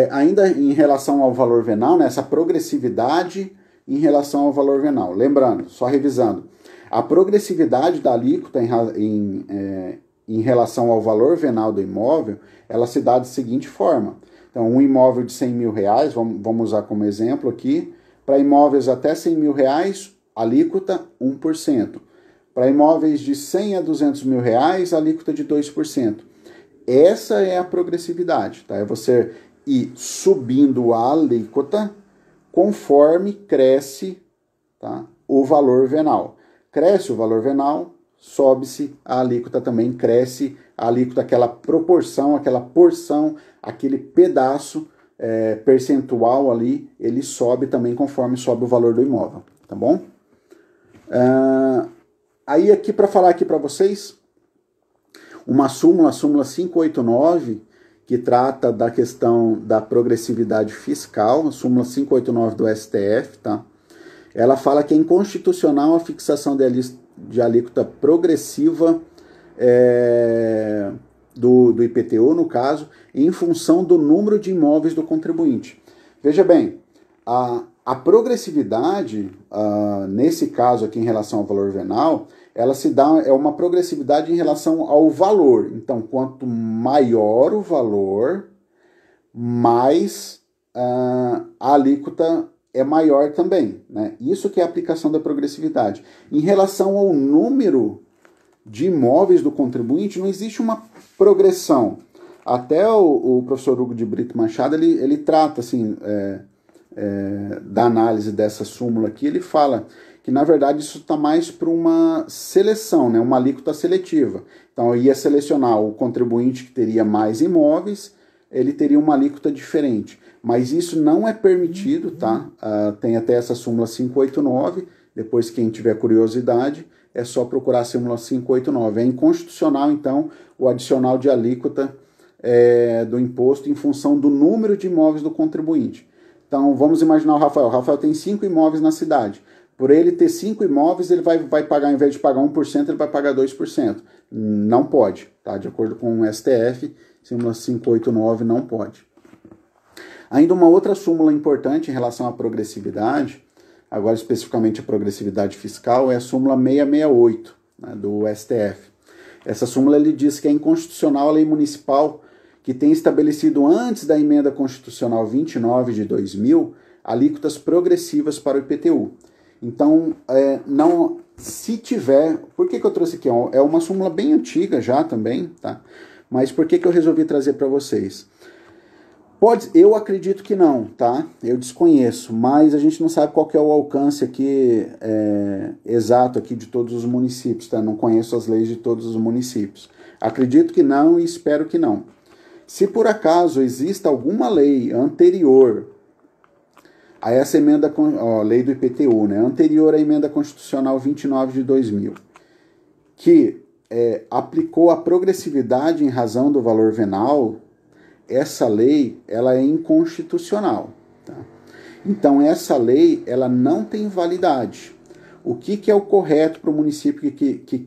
Ainda em relação ao valor venal, né, essa progressividade em relação ao valor venal. Lembrando, só revisando, a progressividade da alíquota em relação ao valor venal do imóvel, ela se dá da seguinte forma. Então, um imóvel de R$100 mil, vamos usar como exemplo aqui, para imóveis até R$100 mil, alíquota 1%. Para imóveis de 100 a 200 mil reais, alíquota de 2%. Essa é a progressividade, tá? É você ir subindo a alíquota conforme cresce, tá, o valor venal. Cresce o valor venal, sobe-se a alíquota também, cresce a alíquota, aquela proporção, aquela porção, aquele pedaço percentual ali, ele sobe também conforme sobe o valor do imóvel, tá bom? Aí aqui para falar aqui para vocês, uma súmula, a súmula 589, que trata da questão da progressividade fiscal, a súmula 589 do STF, tá? Ela fala que é inconstitucional a fixação de alíquota progressiva do IPTU, no caso, em função do número de imóveis do contribuinte. Veja bem, a progressividade, nesse caso aqui em relação ao valor venal, ela se dá, é uma progressividade em relação ao valor. Então, quanto maior o valor, mais a alíquota é maior também, né? Isso que é a aplicação da progressividade. Em relação ao número de imóveis do contribuinte, não existe uma progressão. Até o professor Hugo de Brito Machado, ele trata assim, da análise dessa súmula aqui, ele fala que, na verdade, isso está mais para uma seleção, né? Uma alíquota seletiva. Então, eu ia selecionar o contribuinte que teria mais imóveis, ele teria uma alíquota diferente. Mas isso não é permitido, tá? Tem até essa súmula 589, depois quem tiver curiosidade, é só procurar a súmula 589. É inconstitucional, então, o adicional de alíquota do imposto em função do número de imóveis do contribuinte. Então, vamos imaginar o Rafael. O Rafael tem 5 imóveis na cidade. Por ele ter 5 imóveis, ele vai pagar, ao invés de pagar 1%, ele vai pagar 2%. Não pode, tá? De acordo com o STF, súmula 589 não pode. Ainda uma outra súmula importante em relação à progressividade, agora especificamente a progressividade fiscal, é a súmula 668, né, do STF. Essa súmula ele diz que é inconstitucional a lei municipal que tem estabelecido antes da emenda constitucional 29 de 2000 alíquotas progressivas para o IPTU. Então, não, se tiver... Por que eu trouxe aqui? É uma súmula bem antiga já também, tá? Mas por que eu resolvi trazer para vocês? Eu acredito que não, tá? Eu desconheço, mas a gente não sabe qual que é o alcance aqui exato aqui de todos os municípios, tá? Não conheço as leis de todos os municípios. Acredito que não e espero que não. Se por acaso exista alguma lei anterior a essa emenda, lei do IPTU, né, anterior à emenda constitucional 29 de 2000, que aplicou a progressividade em razão do valor venal, essa lei ela é inconstitucional. Tá? Então, essa lei ela não tem validade. O que é o correto para o município que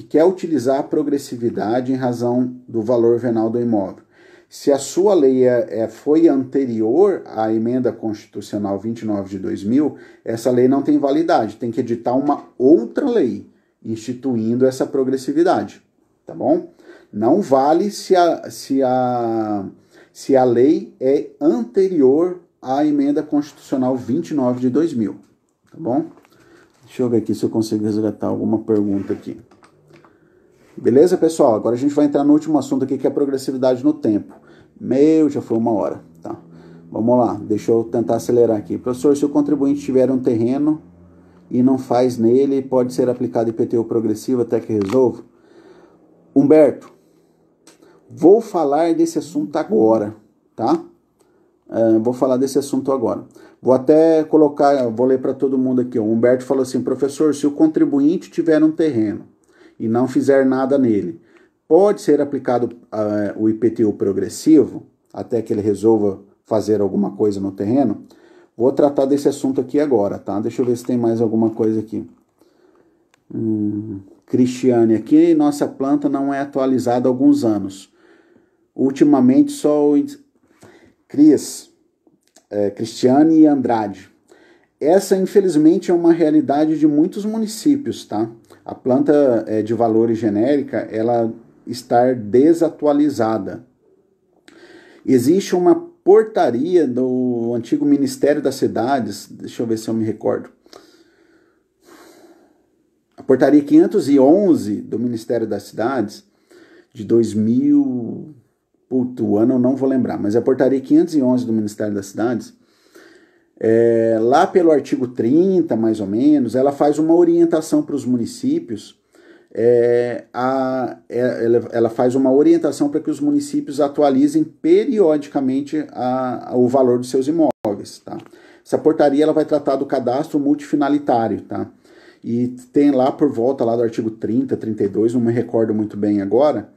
quer utilizar a progressividade em razão do valor venal do imóvel? Se a sua lei foi anterior à emenda constitucional 29 de 2000, essa lei não tem validade. Tem que editar uma outra lei instituindo essa progressividade. Tá bom? Não vale se a lei é anterior à emenda constitucional 29 de 2000. Tá bom? Deixa eu ver aqui se eu consigo resgatar alguma pergunta aqui. Beleza, pessoal? Agora a gente vai entrar no último assunto aqui, que é a progressividade no tempo. Já foi 1 hora, tá? Vamos lá, deixa eu tentar acelerar aqui. Professor, se o contribuinte tiver um terreno e não faz nele, pode ser aplicado IPTU progressivo até que resolva? Humberto, vou falar desse assunto agora, tá? Vou falar desse assunto agora. Vou até colocar, vou ler para todo mundo aqui. O Humberto falou assim, professor, se o contribuinte tiver um terreno e não fizer nada nele, pode ser aplicado o IPTU progressivo até que ele resolva fazer alguma coisa no terreno? Vou tratar desse assunto aqui agora, tá? Deixa eu ver se tem mais alguma coisa aqui. Cristiane, aqui nossa planta não é atualizada há alguns anos. Ultimamente só o... Cristiane e Andrade. Essa, infelizmente, é uma realidade de muitos municípios, tá? A planta de valores genérica, ela está desatualizada. Existe uma portaria do antigo Ministério das Cidades, deixa eu ver se eu me recordo. A portaria 511 do Ministério das Cidades, de 2000... o ano eu não vou lembrar, mas a portaria 511 do Ministério das Cidades, lá pelo artigo 30, mais ou menos, ela faz uma orientação para os municípios, ela faz uma orientação para que os municípios atualizem periodicamente o valor dos seus imóveis, tá? Essa portaria ela vai tratar do cadastro multifinalitário, tá? E tem lá por volta lá do artigo 30, 32, não me recordo muito bem agora,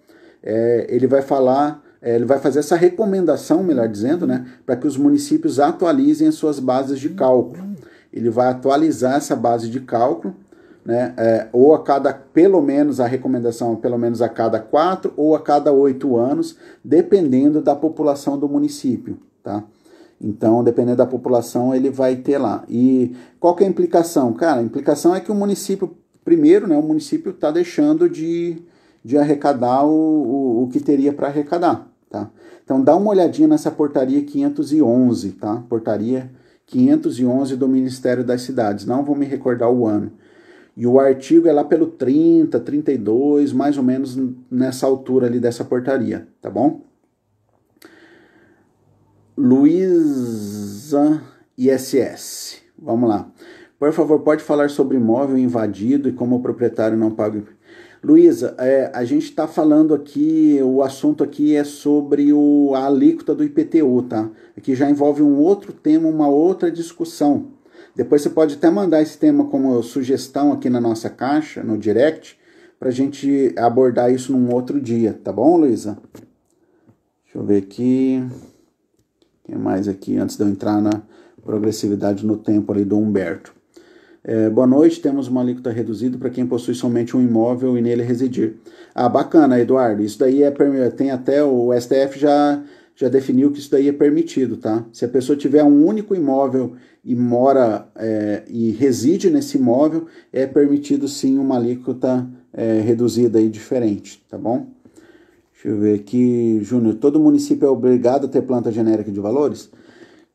ele vai falar... ele vai fazer essa recomendação, melhor dizendo, né, para que os municípios atualizem as suas bases de cálculo. Ele vai atualizar essa base de cálculo, né, ou a cada, pelo menos a recomendação, pelo menos a cada 4 ou a cada 8 anos, dependendo da população do município, tá? Então, dependendo da população, ele vai ter lá. E qual que é a implicação? Cara, a implicação é que o município, primeiro, né, o município está deixando de arrecadar o que teria para arrecadar, tá? Então, dá uma olhadinha nessa portaria 511, tá? Portaria 511 do Ministério das Cidades, não vou me recordar o ano. E o artigo é lá pelo 30, 32, mais ou menos nessa altura ali dessa portaria, tá bom? Luísa ISS, vamos lá. Por favor, pode falar sobre imóvel invadido e como o proprietário não paga... Luísa, a gente está falando aqui, o assunto aqui é sobre a alíquota do IPTU, tá? Aqui já envolve um outro tema, uma outra discussão. Depois você pode até mandar esse tema como sugestão aqui na nossa caixa, no direct, para a gente abordar isso num outro dia, tá bom, Luísa? Deixa eu ver aqui. O que mais aqui, antes de eu entrar na progressividade no tempo ali do Humberto. Boa noite, temos uma alíquota reduzida para quem possui somente um imóvel e nele residir. Ah, bacana, Eduardo, isso daí tem até o STF já definiu que isso daí é permitido, tá? Se a pessoa tiver um único imóvel e mora e reside nesse imóvel, é permitido sim uma alíquota reduzida aí diferente, tá bom? Deixa eu ver aqui, Júnior, todo município é obrigado a ter planta genérica de valores?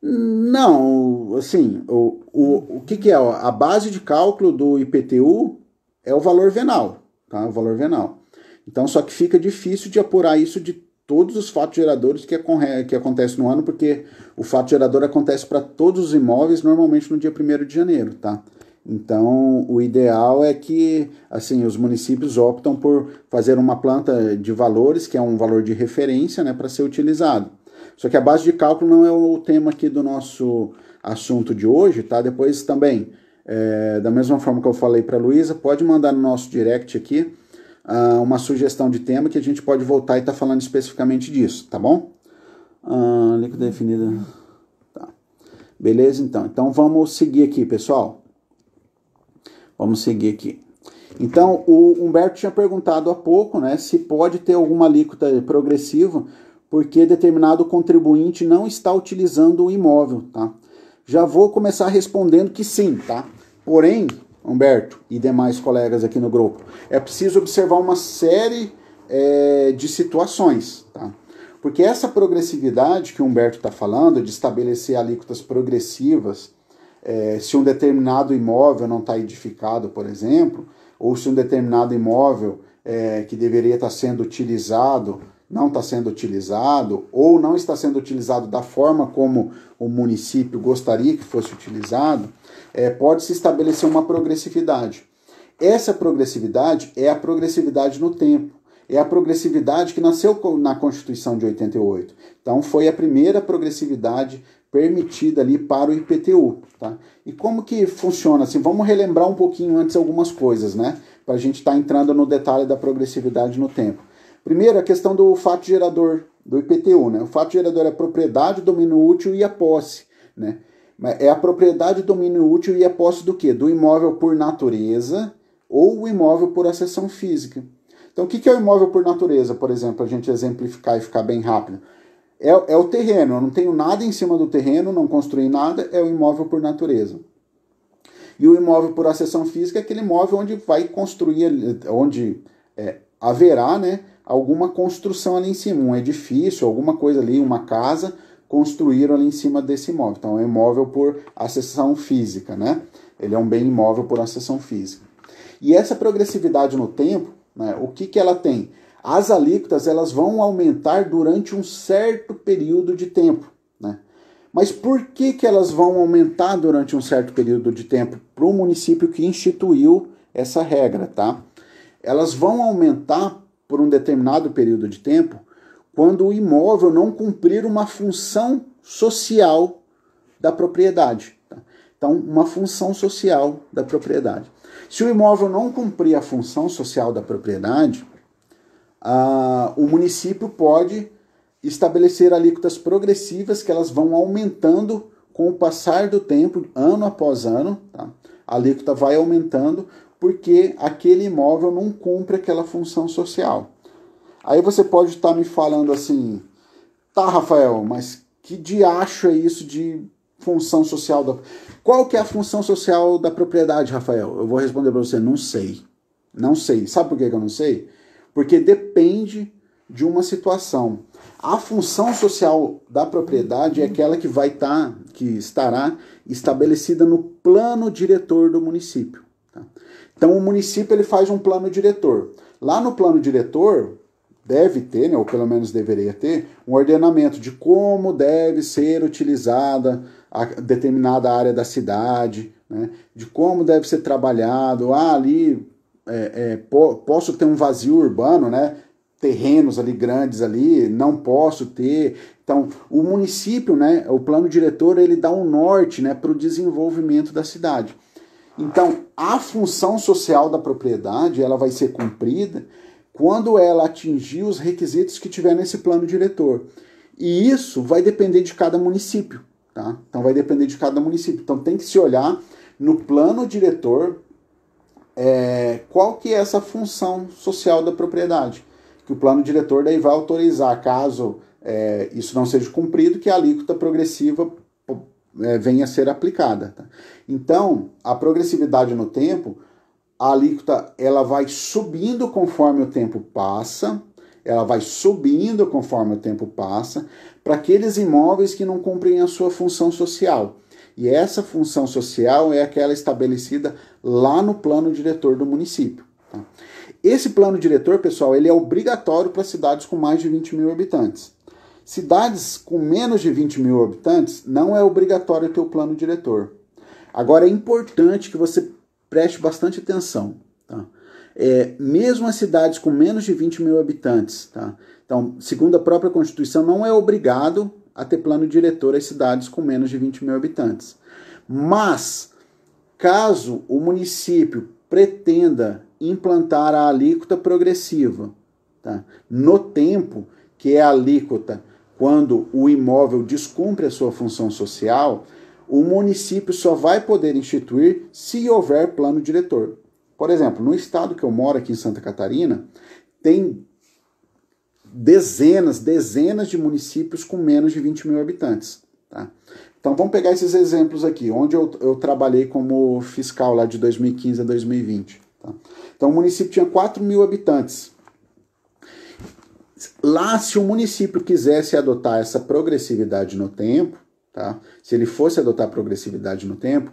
Não, assim, o que é? A base de cálculo do IPTU é o valor venal, tá? O valor venal. Então, só que fica difícil de apurar isso de todos os fatos geradores que acontecem no ano, porque o fato gerador acontece para todos os imóveis, normalmente no dia 1º de janeiro, tá? Então, o ideal é que, assim, os municípios optam por fazer uma planta de valores, que é um valor de referência, né, para ser utilizado. Só que a base de cálculo não é o tema aqui do nosso assunto de hoje, tá? Depois também, da mesma forma que eu falei para a Luísa, pode mandar no nosso direct aqui uma sugestão de tema que a gente pode voltar e estar falando especificamente disso, tá bom? Líquida definida. Tá. Beleza, então. Então vamos seguir aqui, pessoal. Vamos seguir aqui. Então, o Humberto tinha perguntado há pouco, né, se pode ter alguma alíquota progressiva porque determinado contribuinte não está utilizando o imóvel, tá? Já vou começar respondendo que sim, tá? Porém, Humberto e demais colegas aqui no grupo, é preciso observar uma série de situações, tá? Porque essa progressividade que o Humberto está falando, de estabelecer alíquotas progressivas, se um determinado imóvel não está edificado, por exemplo, ou se um determinado imóvel que deveria estar sendo utilizado não está sendo utilizado, ou não está sendo utilizado da forma como o município gostaria que fosse utilizado, pode-se estabelecer uma progressividade. Essa progressividade é a progressividade no tempo. É a progressividade que nasceu na Constituição de 88. Então, foi a primeira progressividade permitida ali para o IPTU. Tá? E como que funciona? Assim, vamos relembrar um pouquinho antes algumas coisas, né? Para a gente estar entrando no detalhe da progressividade no tempo. Primeiro, a questão do fato gerador do IPTU. Né? O fato gerador é a propriedade, o domínio útil e a posse. Né? É a propriedade, o domínio útil e a posse do quê? Do imóvel por natureza ou o imóvel por acessão física. Então, o que é o imóvel por natureza, por exemplo, a gente exemplificar e ficar bem rápido? É o terreno, eu não tenho nada em cima do terreno, não construí nada, é o imóvel por natureza. E o imóvel por acessão física é aquele imóvel onde vai construir, onde haverá, né, alguma construção ali em cima, um edifício, alguma coisa ali, uma casa, construíram ali em cima desse imóvel. Então, é um imóvel por acessão física, né? Ele é um bem imóvel por acessão física. E essa progressividade no tempo, né, o que ela tem? As alíquotas elas vão aumentar durante um certo período de tempo. Né? Mas por que elas vão aumentar durante um certo período de tempo para o município que instituiu essa regra? Tá? Elas vão aumentar por um determinado período de tempo quando o imóvel não cumprir uma função social da propriedade. Tá? Então, uma função social da propriedade. Se o imóvel não cumprir a função social da propriedade, o município pode estabelecer alíquotas progressivas que elas vão aumentando com o passar do tempo, ano após ano. Tá? A alíquota vai aumentando porque aquele imóvel não cumpre aquela função social. Aí você pode estar me falando assim, tá, Rafael, mas que diacho é isso de função social da... Qual que é a função social da propriedade, Rafael? Eu vou responder para você, não sei. Não sei. Sabe por que eu não sei? Porque depende de uma situação. A função social da propriedade é aquela que estará estabelecida no plano diretor do município. Tá? Então o município ele faz um plano diretor. Lá no plano diretor deve ter, né, ou pelo menos deveria ter, um ordenamento de como deve ser utilizada a determinada área da cidade, né, de como deve ser trabalhado. Ali posso ter um vazio urbano, né, terrenos ali grandes ali, não posso ter. Então, o município, né, o plano diretor, ele dá um norte, né, para o desenvolvimento da cidade. Então, a função social da propriedade, ela vai ser cumprida quando ela atingir os requisitos que tiver nesse plano diretor. E isso vai depender de cada município. Tá? Então, vai depender de cada município. Então, tem que se olhar no plano diretor qual que é essa função social da propriedade. Que o plano diretor daí vai autorizar, caso isso não seja cumprido, que a alíquota progressiva venha a ser aplicada. Tá? Então, a progressividade no tempo, a alíquota ela vai subindo conforme o tempo passa, para aqueles imóveis que não cumprem a sua função social. E essa função social é aquela estabelecida lá no plano diretor do município. Tá? Esse plano diretor, pessoal, ele é obrigatório para cidades com mais de 20 mil habitantes. Cidades com menos de 20 mil habitantes, não é obrigatório ter o plano diretor. Agora, é importante que você preste bastante atenção. Tá? Mesmo as cidades com menos de 20 mil habitantes, tá? Então, segundo a própria Constituição, não é obrigado a ter plano diretor às cidades com menos de 20 mil habitantes. Mas, caso o município pretenda implantar a alíquota progressiva, tá? No tempo, que é a alíquota quando o imóvel descumpre a sua função social, o município só vai poder instituir se houver plano diretor. Por exemplo, no estado que eu moro, aqui em Santa Catarina, tem dezenas de municípios com menos de 20 mil habitantes. Tá? Então vamos pegar esses exemplos aqui, onde eu trabalhei como fiscal lá de 2015 a 2020. Tá? Então o município tinha 4 mil habitantes. Lá, se o município quisesse adotar essa progressividade no tempo, tá? Se ele fosse adotar progressividade no tempo,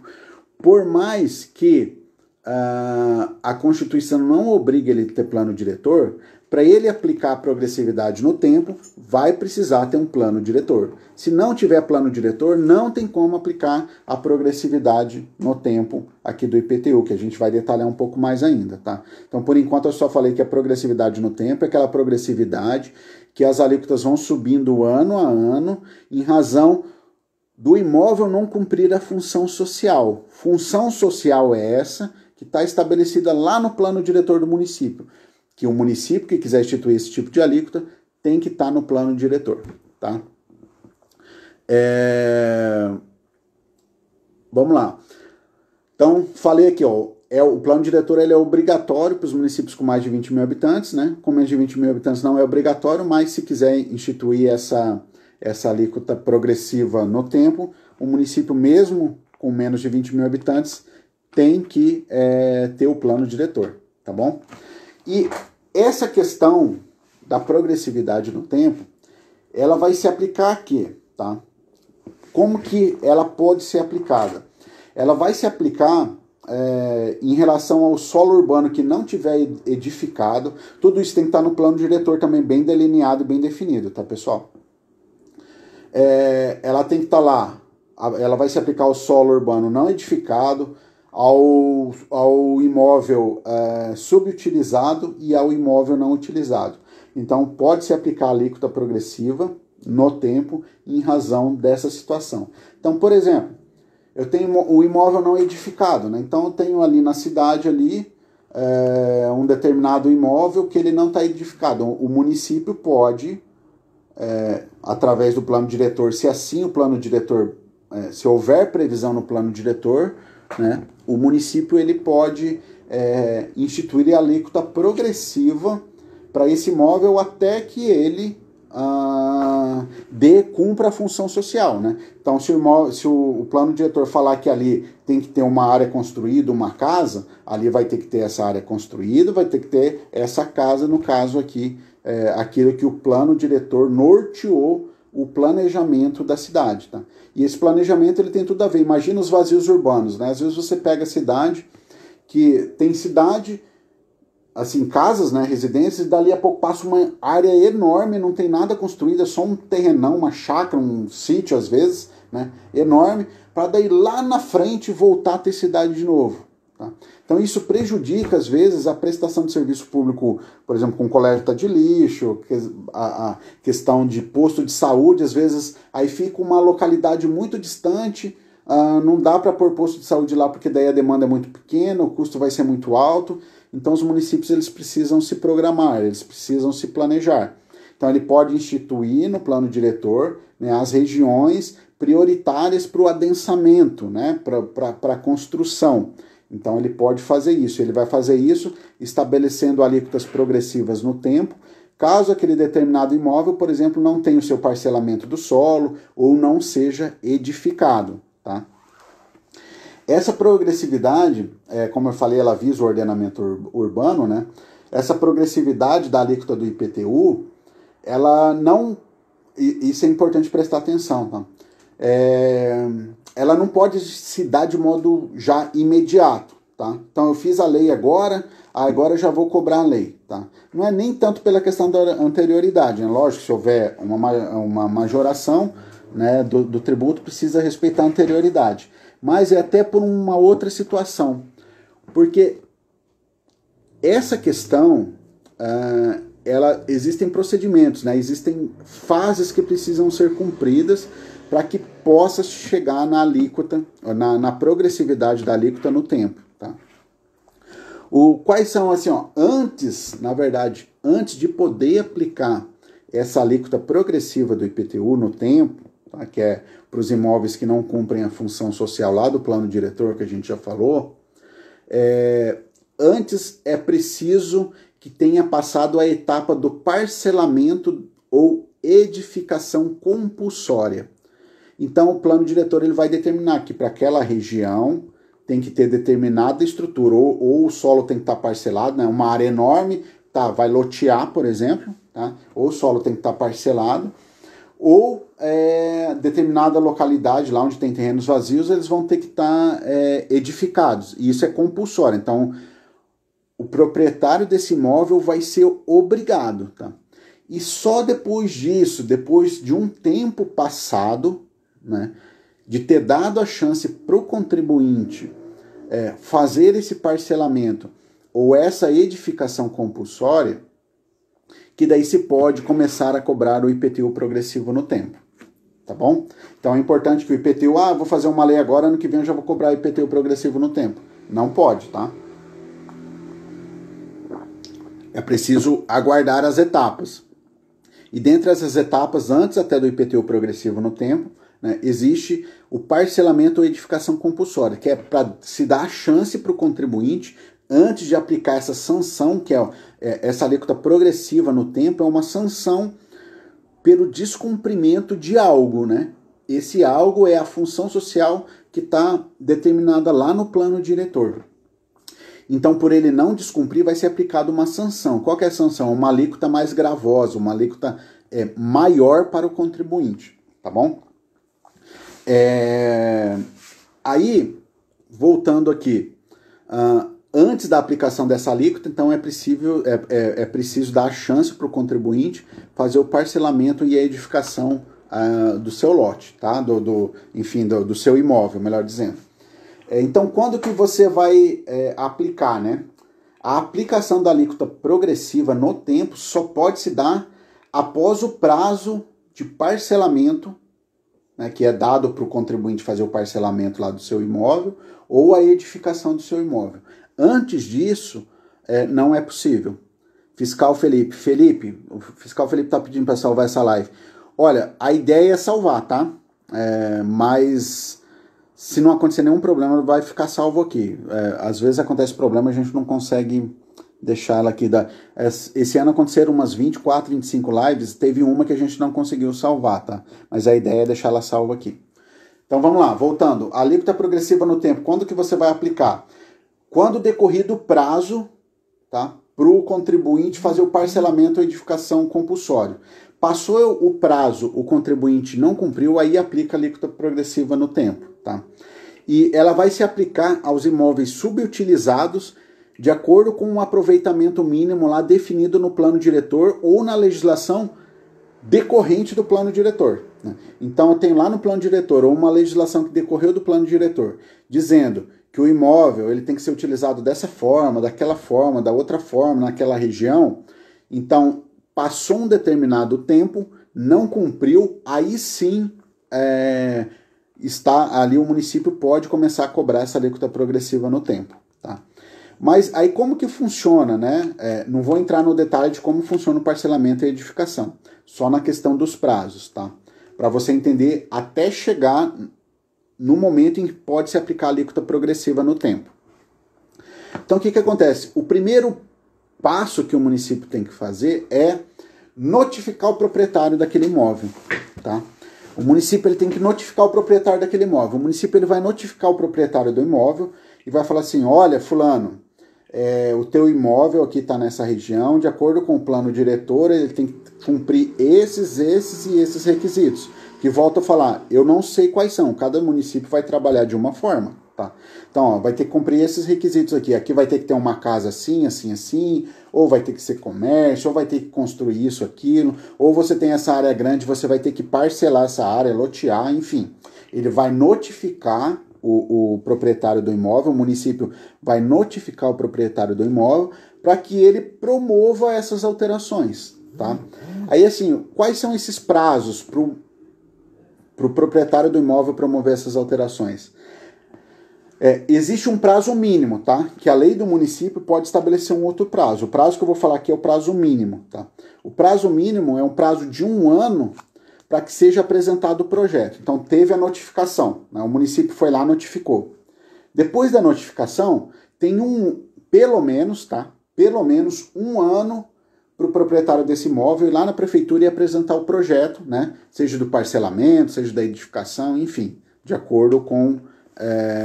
por mais que a Constituição não obriga ele a ter plano diretor, para ele aplicar a progressividade no tempo, vai precisar ter um plano diretor. Se não tiver plano diretor, não tem como aplicar a progressividade no tempo aqui do IPTU, que a gente vai detalhar um pouco mais ainda, tá? Então, por enquanto, eu só falei que a progressividade no tempo é aquela progressividade que as alíquotas vão subindo ano a ano em razão do imóvel não cumprir a função social. Função social é essa que está estabelecida lá no plano diretor do município, que o município que quiser instituir esse tipo de alíquota tem que estar no plano diretor, tá? Vamos lá. Então, falei aqui, ó, o plano diretor ele é obrigatório para os municípios com mais de 20 mil habitantes, né? Com menos de 20 mil habitantes não é obrigatório, mas se quiser instituir essa alíquota progressiva no tempo, o município mesmo com menos de 20 mil habitantes tem que ter o plano diretor, tá bom? E essa questão da progressividade no tempo, ela vai se aplicar aqui, tá? Como que ela pode ser aplicada? Ela vai se aplicar em relação ao solo urbano que não tiver edificado. Tudo isso tem que estar no plano diretor também bem delineado e bem definido, tá, pessoal? Ela tem que estar lá, ela vai se aplicar ao solo urbano não edificado, ao imóvel subutilizado e ao imóvel não utilizado. Então, pode se aplicar a alíquota progressiva no tempo em razão dessa situação. Então, por exemplo, eu tenho o imóvel não edificado, né? Então, eu tenho ali na cidade um determinado imóvel que ele não está edificado. O município pode, através do plano diretor, se assim o plano diretor, se houver previsão no plano diretor, né, o município ele pode instituir a alíquota progressiva para esse imóvel até que ele cumpra a função social, né? Então, se o plano diretor falar que ali tem que ter uma área construída, uma casa, ali vai ter que ter essa área construída, vai ter que ter essa casa, no caso aqui, aquilo que o plano diretor norteou o planejamento da cidade, tá? E esse planejamento ele tem tudo a ver. Imagina os vazios urbanos, né? Às vezes você pega a cidade, que tem cidade, assim, casas, né, residências, e dali a pouco passa uma área enorme, não tem nada construído, é só um terrenão, uma chácara, um sítio às vezes, né, enorme, para daí lá na frente voltar a ter cidade de novo. Tá? Então isso prejudica, às vezes, a prestação de serviço público, por exemplo, com coleta de lixo, a questão de posto de saúde, às vezes aí fica uma localidade muito distante, não dá para pôr posto de saúde lá porque daí a demanda é muito pequena, o custo vai ser muito alto, então os municípios eles precisam se programar, eles precisam se planejar. Então ele pode instituir no plano diretor, né, as regiões prioritárias para o adensamento, né, para a construção. Então ele pode fazer isso, ele vai fazer isso estabelecendo alíquotas progressivas no tempo, caso aquele determinado imóvel, por exemplo, não tenha o seu parcelamento do solo ou não seja edificado, tá? Essa progressividade, como eu falei, ela visa o ordenamento urbano, né? Essa progressividade da alíquota do IPTU, ela não... Isso é importante prestar atenção, tá? Ela não pode se dar de modo já imediato, tá? Então eu fiz a lei agora já vou cobrar a lei, tá? Não é nem tanto pela questão da anterioridade, né? Lógico, se houver uma majoração, né, do tributo, precisa respeitar a anterioridade. Mas é até por uma outra situação, porque essa questão, existem procedimentos, né? Existem fases que precisam ser cumpridas para que possa chegar na alíquota, na progressividade da alíquota no tempo, tá? Quais são, assim, ó, antes de poder aplicar essa alíquota progressiva do IPTU no tempo, tá, que é para os imóveis que não cumprem a função social lá do plano diretor que a gente já falou, antes é preciso que tenha passado a etapa do parcelamento ou edificação compulsória. Então, o plano diretor ele vai determinar que para aquela região tem que ter determinada estrutura, ou o solo tem que estar parcelado, né? Uma área enorme, tá, vai lotear, por exemplo, tá? Ou o solo tem que estar parcelado, ou determinada localidade, lá onde tem terrenos vazios, eles vão ter que estar edificados. E isso é compulsório. Então, o proprietário desse imóvel vai ser obrigado, tá? E só depois disso, depois de um tempo passado, né, de ter dado a chance para o contribuinte fazer esse parcelamento ou essa edificação compulsória, que daí se pode começar a cobrar o IPTU progressivo no tempo, tá bom? Então é importante que o IPTU, vou fazer uma lei agora, ano que vem eu já vou cobrar IPTU progressivo no tempo. Não pode, tá? É preciso aguardar as etapas. E dentre essas etapas, antes até do IPTU progressivo no tempo, né, existe o parcelamento ou edificação compulsória, que é para se dar a chance para o contribuinte, antes de aplicar essa sanção, que essa alíquota progressiva no tempo, é uma sanção pelo descumprimento de algo, né? Esse algo é a função social que está determinada lá no plano diretor. Então, por ele não descumprir, vai ser aplicada uma sanção. Qual que é a sanção? Uma alíquota mais gravosa, uma alíquota maior para o contribuinte, tá bom? Aí, voltando aqui, antes da aplicação dessa alíquota, então é preciso dar a chance para o contribuinte fazer o parcelamento e a edificação do seu lote, tá? Enfim, do seu imóvel, melhor dizendo. Então, quando que você vai aplicar, né? A aplicação da alíquota progressiva no tempo só pode se dar após o prazo de parcelamento, né, que é dado para o contribuinte fazer o parcelamento lá do seu imóvel ou a edificação do seu imóvel. Antes disso, não é possível. Fiscal Felipe, o Fiscal Felipe está pedindo para salvar essa live. Olha, a ideia é salvar, tá? Mas se não acontecer nenhum problema, vai ficar salvo aqui. Às vezes acontece problema, a gente não consegue deixar ela aqui. Esse ano aconteceram umas 24, 25 lives, teve uma que a gente não conseguiu salvar, tá? Mas a ideia é deixar ela salva aqui. Então vamos lá, voltando. A alíquota progressiva no tempo, quando que você vai aplicar? Quando decorrido o prazo, tá? Para o contribuinte fazer o parcelamento ou edificação compulsório. Passou o prazo, o contribuinte não cumpriu, aí aplica a alíquota progressiva no tempo, tá? E ela vai se aplicar aos imóveis subutilizados de acordo com um aproveitamento mínimo lá definido no plano diretor ou na legislação decorrente do plano diretor, né? Então eu tenho lá no plano diretor ou uma legislação que decorreu do plano diretor, dizendo que o imóvel ele tem que ser utilizado dessa forma, daquela forma, da outra forma, naquela região. Então, passou um determinado tempo, não cumpriu, aí sim está ali, o município pode começar a cobrar essa alíquota progressiva no tempo, tá? Mas aí como que funciona, né? Não vou entrar no detalhe de como funciona o parcelamento e a edificação, só na questão dos prazos, tá? Para você entender até chegar no momento em que pode se aplicar a alíquota progressiva no tempo. Então o que acontece? O primeiro passo que o município tem que fazer é notificar o proprietário daquele imóvel, tá? O município ele tem que notificar o proprietário daquele imóvel. O município ele vai notificar o proprietário do imóvel e vai falar assim, olha, fulano, o teu imóvel aqui está nessa região, de acordo com o plano diretor, ele tem que cumprir esses e esses requisitos. Que volto a falar, eu não sei quais são, cada município vai trabalhar de uma forma, tá? Então, vai ter que cumprir esses requisitos aqui. Aqui vai ter que ter uma casa assim, assim, assim, ou vai ter que ser comércio, ou vai ter que construir isso, aquilo, ou você tem essa área grande, você vai ter que parcelar essa área, lotear, enfim. Ele vai notificar o proprietário do imóvel, o município vai notificar o proprietário do imóvel para que ele promova essas alterações, tá? Aí, assim, quais são esses prazos para o proprietário do imóvel promover essas alterações? Existe um prazo mínimo, tá? Que a lei do município pode estabelecer um outro prazo. O prazo que eu vou falar aqui é o prazo mínimo, tá? O prazo mínimo é um prazo de 1 ano para que seja apresentado o projeto. Então, teve a notificação, né? O município foi lá e notificou. Depois da notificação, tem pelo menos 1 ano para o proprietário desse imóvel ir lá na prefeitura e apresentar o projeto, né? Seja do parcelamento, seja da edificação, enfim, de acordo com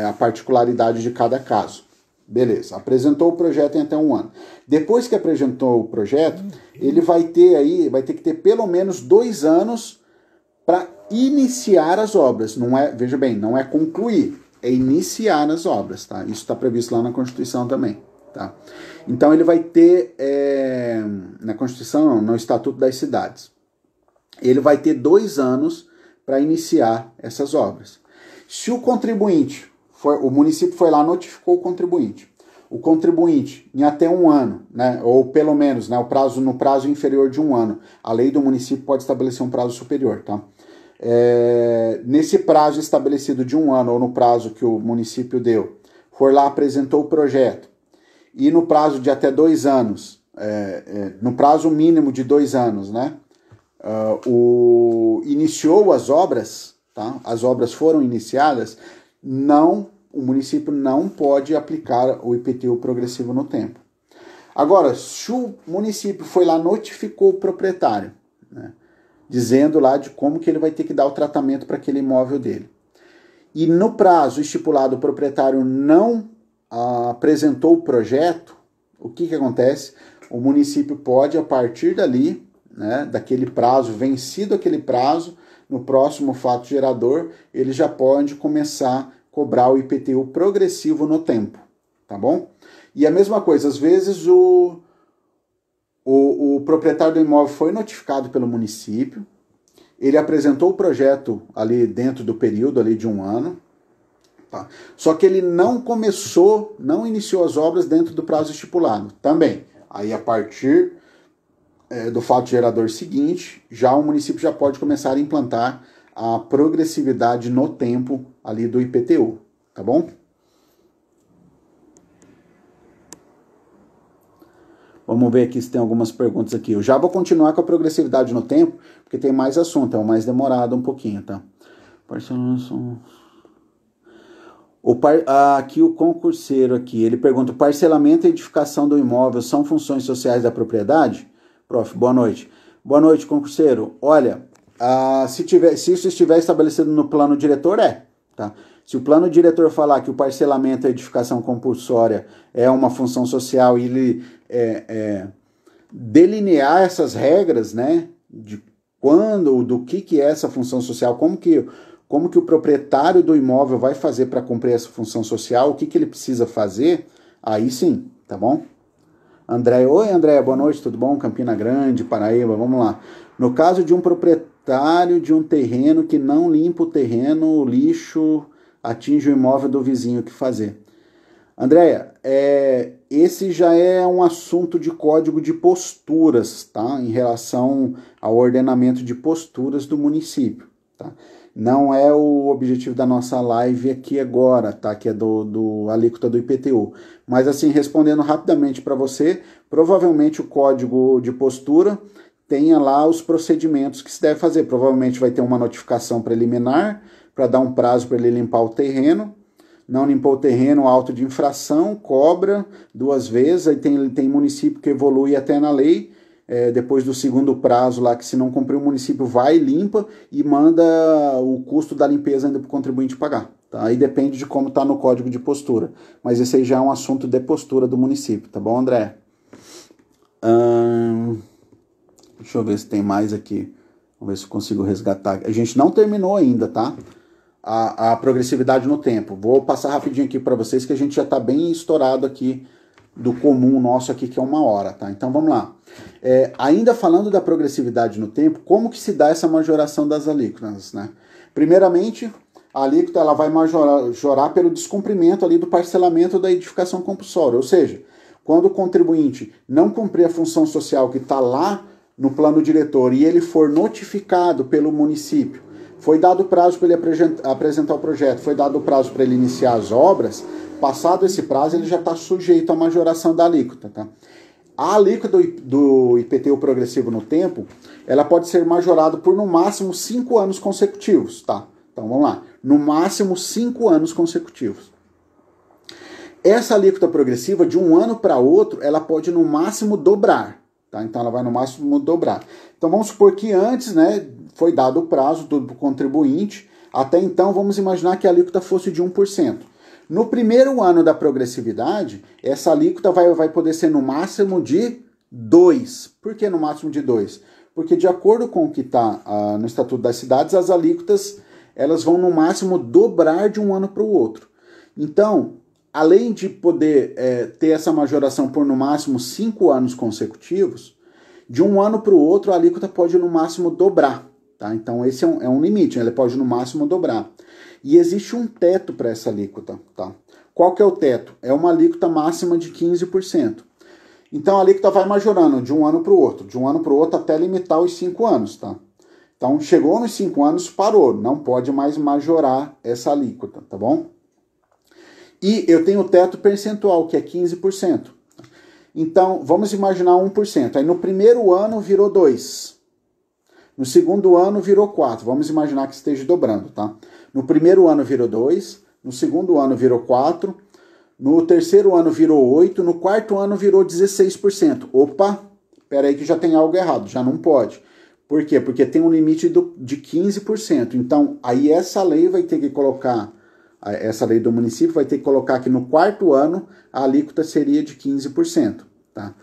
a particularidade de cada caso. Beleza, apresentou o projeto em até 1 ano. Depois que apresentou o projeto, ele vai ter que ter pelo menos 2 anos para iniciar as obras. Não é, veja bem, não é concluir, é iniciar as obras, tá? Isso está previsto lá na Constituição também, tá? Então ele vai ter, na Constituição, no Estatuto das Cidades, ele vai ter 2 anos para iniciar essas obras. Se o contribuinte, o município foi lá, notificou o contribuinte em até 1 ano, né, ou pelo menos, né, no prazo inferior de 1 ano, a lei do município pode estabelecer um prazo superior, tá? Nesse prazo estabelecido de 1 ano, ou no prazo que o município deu, for lá, apresentou o projeto, e no prazo de até 2 anos, no prazo mínimo de 2 anos, né, iniciou as obras, tá? As obras foram iniciadas, o município não pode aplicar o IPTU progressivo no tempo. Agora, se o município foi lá, notificou o proprietário, né, dizendo lá de como que ele vai ter que dar o tratamento para aquele imóvel dele, e no prazo estipulado o proprietário não apresentou o projeto, o que acontece? O município pode, a partir dali, né, daquele prazo, vencido aquele prazo, no próximo fato gerador, ele já pode começar a cobrar o IPTU progressivo no tempo, tá bom? E a mesma coisa, às vezes o proprietário do imóvel foi notificado pelo município, ele apresentou o projeto ali dentro do período ali de 1 ano, tá? Só que ele não iniciou as obras dentro do prazo estipulado também. Aí a partir do fato gerador seguinte, já o município já pode começar a implantar a progressividade no tempo ali do IPTU, tá bom? Vamos ver aqui se tem algumas perguntas aqui. Eu já vou continuar com a progressividade no tempo, porque tem mais assunto, é o mais demorado um pouquinho, tá? Aqui o concurseiro aqui, ele pergunta, parcelamento e edificação do imóvel são funções sociais da propriedade? Prof, boa noite. Boa noite, concurseiro. Olha, se isso estiver estabelecido no plano diretor, tá? Se o plano diretor falar que o parcelamento e a edificação compulsória é uma função social e ele delinear essas regras, né, de quando, do que é essa função social, como que o proprietário do imóvel vai fazer para cumprir essa função social, o que ele precisa fazer, aí sim, tá bom? André, oi André, boa noite, tudo bom? Campina Grande, Paraíba, vamos lá. No caso de um proprietário de um terreno que não limpa o terreno, o lixo atinge o imóvel do vizinho, o que fazer? Andréia, esse já é um assunto de código de posturas, tá? Em relação ao ordenamento de posturas do município, tá? Não é o objetivo da nossa live aqui agora, tá? Que é do alíquota do IPTU. Mas assim, respondendo rapidamente para você, provavelmente o código de postura tenha lá os procedimentos que se deve fazer. Provavelmente vai ter uma notificação preliminar para dar um prazo para ele limpar o terreno. Não limpou o terreno, auto de infração, cobra 2 vezes. Aí tem município que evolui até na lei. Depois do segundo prazo lá, que se não cumprir, o município vai, limpa e manda o custo da limpeza ainda para o contribuinte pagar. Tá? Aí depende de como está no código de postura. Mas esse aí já é um assunto de postura do município, tá bom, André? Deixa eu ver se tem mais aqui. Vamos ver se eu consigo resgatar. A gente não terminou ainda, tá? A progressividade no tempo. Vou passar rapidinho aqui para vocês, que a gente já está bem estourado aqui do comum nosso aqui, que é 1 hora, tá? Então vamos lá. Ainda falando da progressividade no tempo, como que se dá essa majoração das alíquotas, né? Primeiramente, a alíquota ela vai majorar pelo descumprimento ali do parcelamento da edificação compulsória, ou seja, quando o contribuinte não cumprir a função social que está lá no plano diretor e ele for notificado pelo município, foi dado prazo para ele apresentar o projeto, foi dado prazo para ele iniciar as obras, passado esse prazo ele já está sujeito à majoração da alíquota, tá? A alíquota do IPTU progressivo no tempo, ela pode ser majorada por no máximo 5 anos consecutivos, tá? Então vamos lá, no máximo 5 anos consecutivos. Essa alíquota progressiva, de 1 ano para outro, ela pode no máximo dobrar, tá? Então ela vai no máximo dobrar. Então vamos supor que antes, né, foi dado o prazo do contribuinte, até então vamos imaginar que a alíquota fosse de 1%. No primeiro ano da progressividade, essa alíquota vai poder ser no máximo de 2%. Por que no máximo de 2%? Porque de acordo com o que está no Estatuto das Cidades, as alíquotas elas vão no máximo dobrar de um ano para o outro. Então, além de poder ter essa majoração por no máximo 5 anos consecutivos, de um ano para o outro a alíquota pode no máximo dobrar. Tá? Então esse é um limite, ele pode no máximo dobrar. E existe um teto para essa alíquota. Tá? Qual que é o teto? É uma alíquota máxima de 15%. Então a alíquota vai majorando de um ano para o outro até limitar os 5 anos. Tá? Então chegou nos 5 anos, parou, não pode mais majorar essa alíquota, tá bom? E eu tenho o teto percentual, que é 15%. Então, vamos imaginar 1%. Aí no primeiro ano virou 2%. No segundo ano virou 4%. Vamos imaginar que esteja dobrando, tá? No primeiro ano virou 2%. No segundo ano virou 4%. No terceiro ano virou 8%. No quarto ano virou 16%. Opa, peraí que já tem algo errado. Já não pode. Por quê? Porque tem um limite de 15%. Então, aí essa lei vai ter que colocar... Essa lei do município vai ter que colocar que no quarto ano a alíquota seria de 15%. Tá?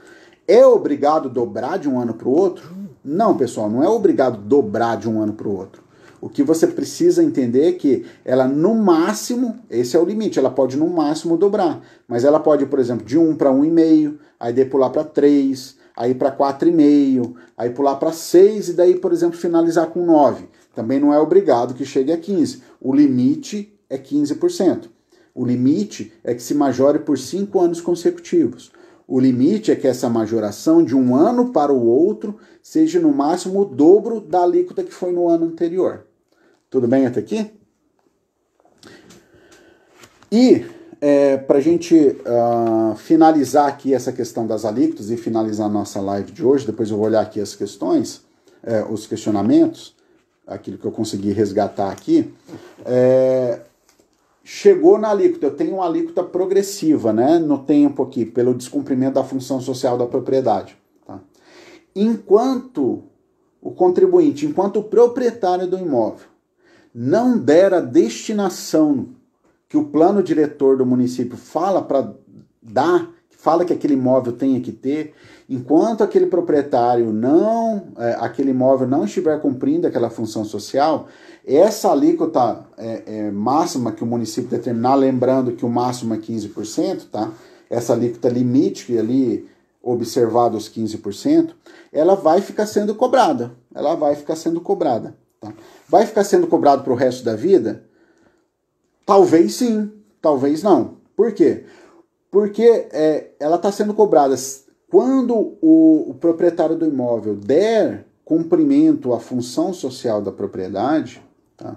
É obrigado dobrar de um ano para o outro? Não, pessoal, não é obrigado dobrar de um ano para o outro. O que você precisa entender é que ela no máximo, esse é o limite, ela pode no máximo dobrar. Mas ela pode, por exemplo, de 1 para 1,5, aí daí pular para 3, aí para 4,5, aí pular para 6 e daí, por exemplo, finalizar com 9. Também não é obrigado que chegue a 15. O limite é 15%. O limite é que se majore por 5 anos consecutivos. O limite é que essa majoração de um ano para o outro seja no máximo o dobro da alíquota que foi no ano anterior. Tudo bem até aqui? E para a gente finalizar aqui essa questão das alíquotas e finalizar a nossa live de hoje, depois eu vou olhar aqui as questões, os questionamentos, aquilo que eu consegui resgatar aqui, chegou na alíquota, eu tenho uma alíquota progressiva, né, no tempo aqui, pelo descumprimento da função social da propriedade. Tá? Enquanto o contribuinte, enquanto o proprietário do imóvel não der a destinação que o plano diretor do município fala para dar, fala que aquele imóvel tem que ter, enquanto aquele proprietário aquele imóvel não estiver cumprindo aquela função social, essa alíquota máxima que o município determinar, lembrando que o máximo é 15%, tá? Essa alíquota limite, que ali observado os 15%, ela vai ficar sendo cobrada. Ela vai ficar sendo cobrada. Tá? Vai ficar sendo cobrado para o resto da vida? Talvez sim, talvez não. Por quê? Porque ela está sendo cobrada quando o proprietário do imóvel der cumprimento à função social da propriedade, tá?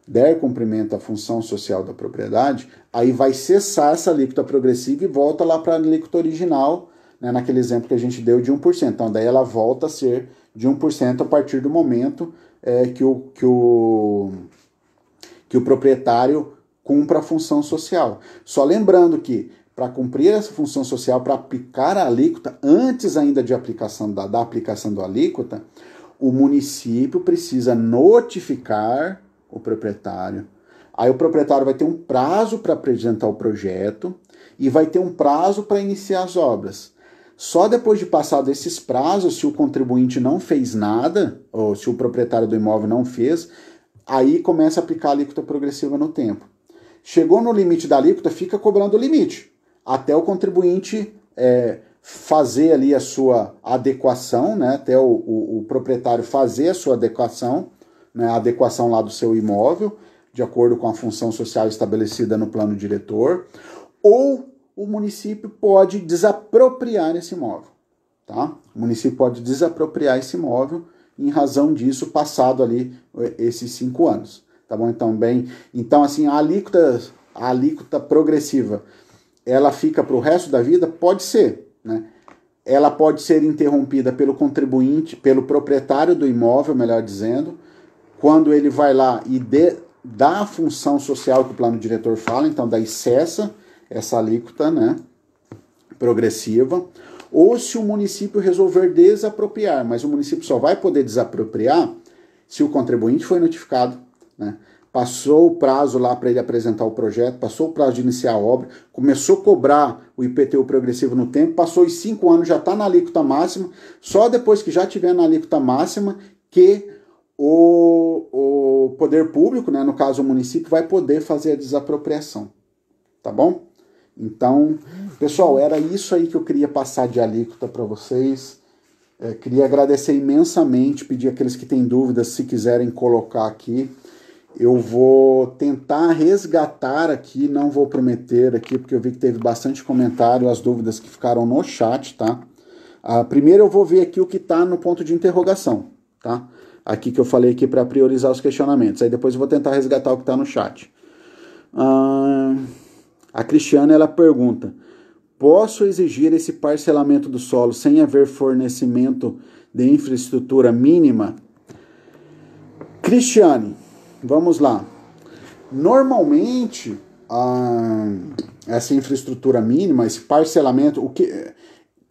Der cumprimento à função social da propriedade, aí vai cessar essa alíquota progressiva e volta lá para a alíquota original, né, naquele exemplo que a gente deu de 1%. Então, daí ela volta a ser de 1% a partir do momento que o proprietário cumpra a função social. Só lembrando que, para cumprir essa função social, para aplicar a alíquota, antes ainda de aplicação da aplicação da alíquota, o município precisa notificar o proprietário. Aí o proprietário vai ter um prazo para apresentar o projeto e vai ter um prazo para iniciar as obras. Só depois de passar desses prazos, se o contribuinte não fez nada, ou se o proprietário do imóvel não fez, aí começa a aplicar a alíquota progressiva no tempo. Chegou no limite da alíquota, fica cobrando o limite, até o contribuinte fazer ali a sua adequação, né, até o proprietário fazer a sua adequação, né, a adequação lá do seu imóvel, de acordo com a função social estabelecida no plano diretor, ou o município pode desapropriar esse imóvel. Tá? O município pode desapropriar esse imóvel em razão disso, passado ali esses 5 anos. Tá bom? Então assim, a alíquota progressiva, ela fica para o resto da vida? Pode ser, né? Ela pode ser interrompida pelo contribuinte, pelo proprietário do imóvel, melhor dizendo, quando ele vai lá e dá a função social que o plano diretor fala, então daí cessa essa alíquota, né, progressiva, ou se o município resolver desapropriar, mas o município só vai poder desapropriar se o contribuinte foi notificado, né? passou o prazo lá para ele apresentar o projeto, passou o prazo de iniciar a obra, começou a cobrar o IPTU progressivo no tempo, passou os 5 anos, já está na alíquota máxima, só depois que já tiver na alíquota máxima que o poder público, né, no caso o município, vai poder fazer a desapropriação, tá bom? Então, pessoal, era isso aí que eu queria passar de alíquota para vocês. Queria agradecer imensamente, pedir aqueles que têm dúvidas, se quiserem colocar aqui. Eu vou tentar resgatar aqui, não vou prometer aqui, porque eu vi que teve bastante comentário, as dúvidas que ficaram no chat, tá? Primeiro eu vou ver aqui o que está no ponto de interrogação, tá? Aqui que eu falei aqui para priorizar os questionamentos. Aí depois eu vou tentar resgatar o que está no chat. A Cristiana, ela pergunta: posso exigir esse parcelamento do solo sem haver fornecimento de infraestrutura mínima? Cristiane, vamos lá. Normalmente, essa infraestrutura mínima, esse parcelamento,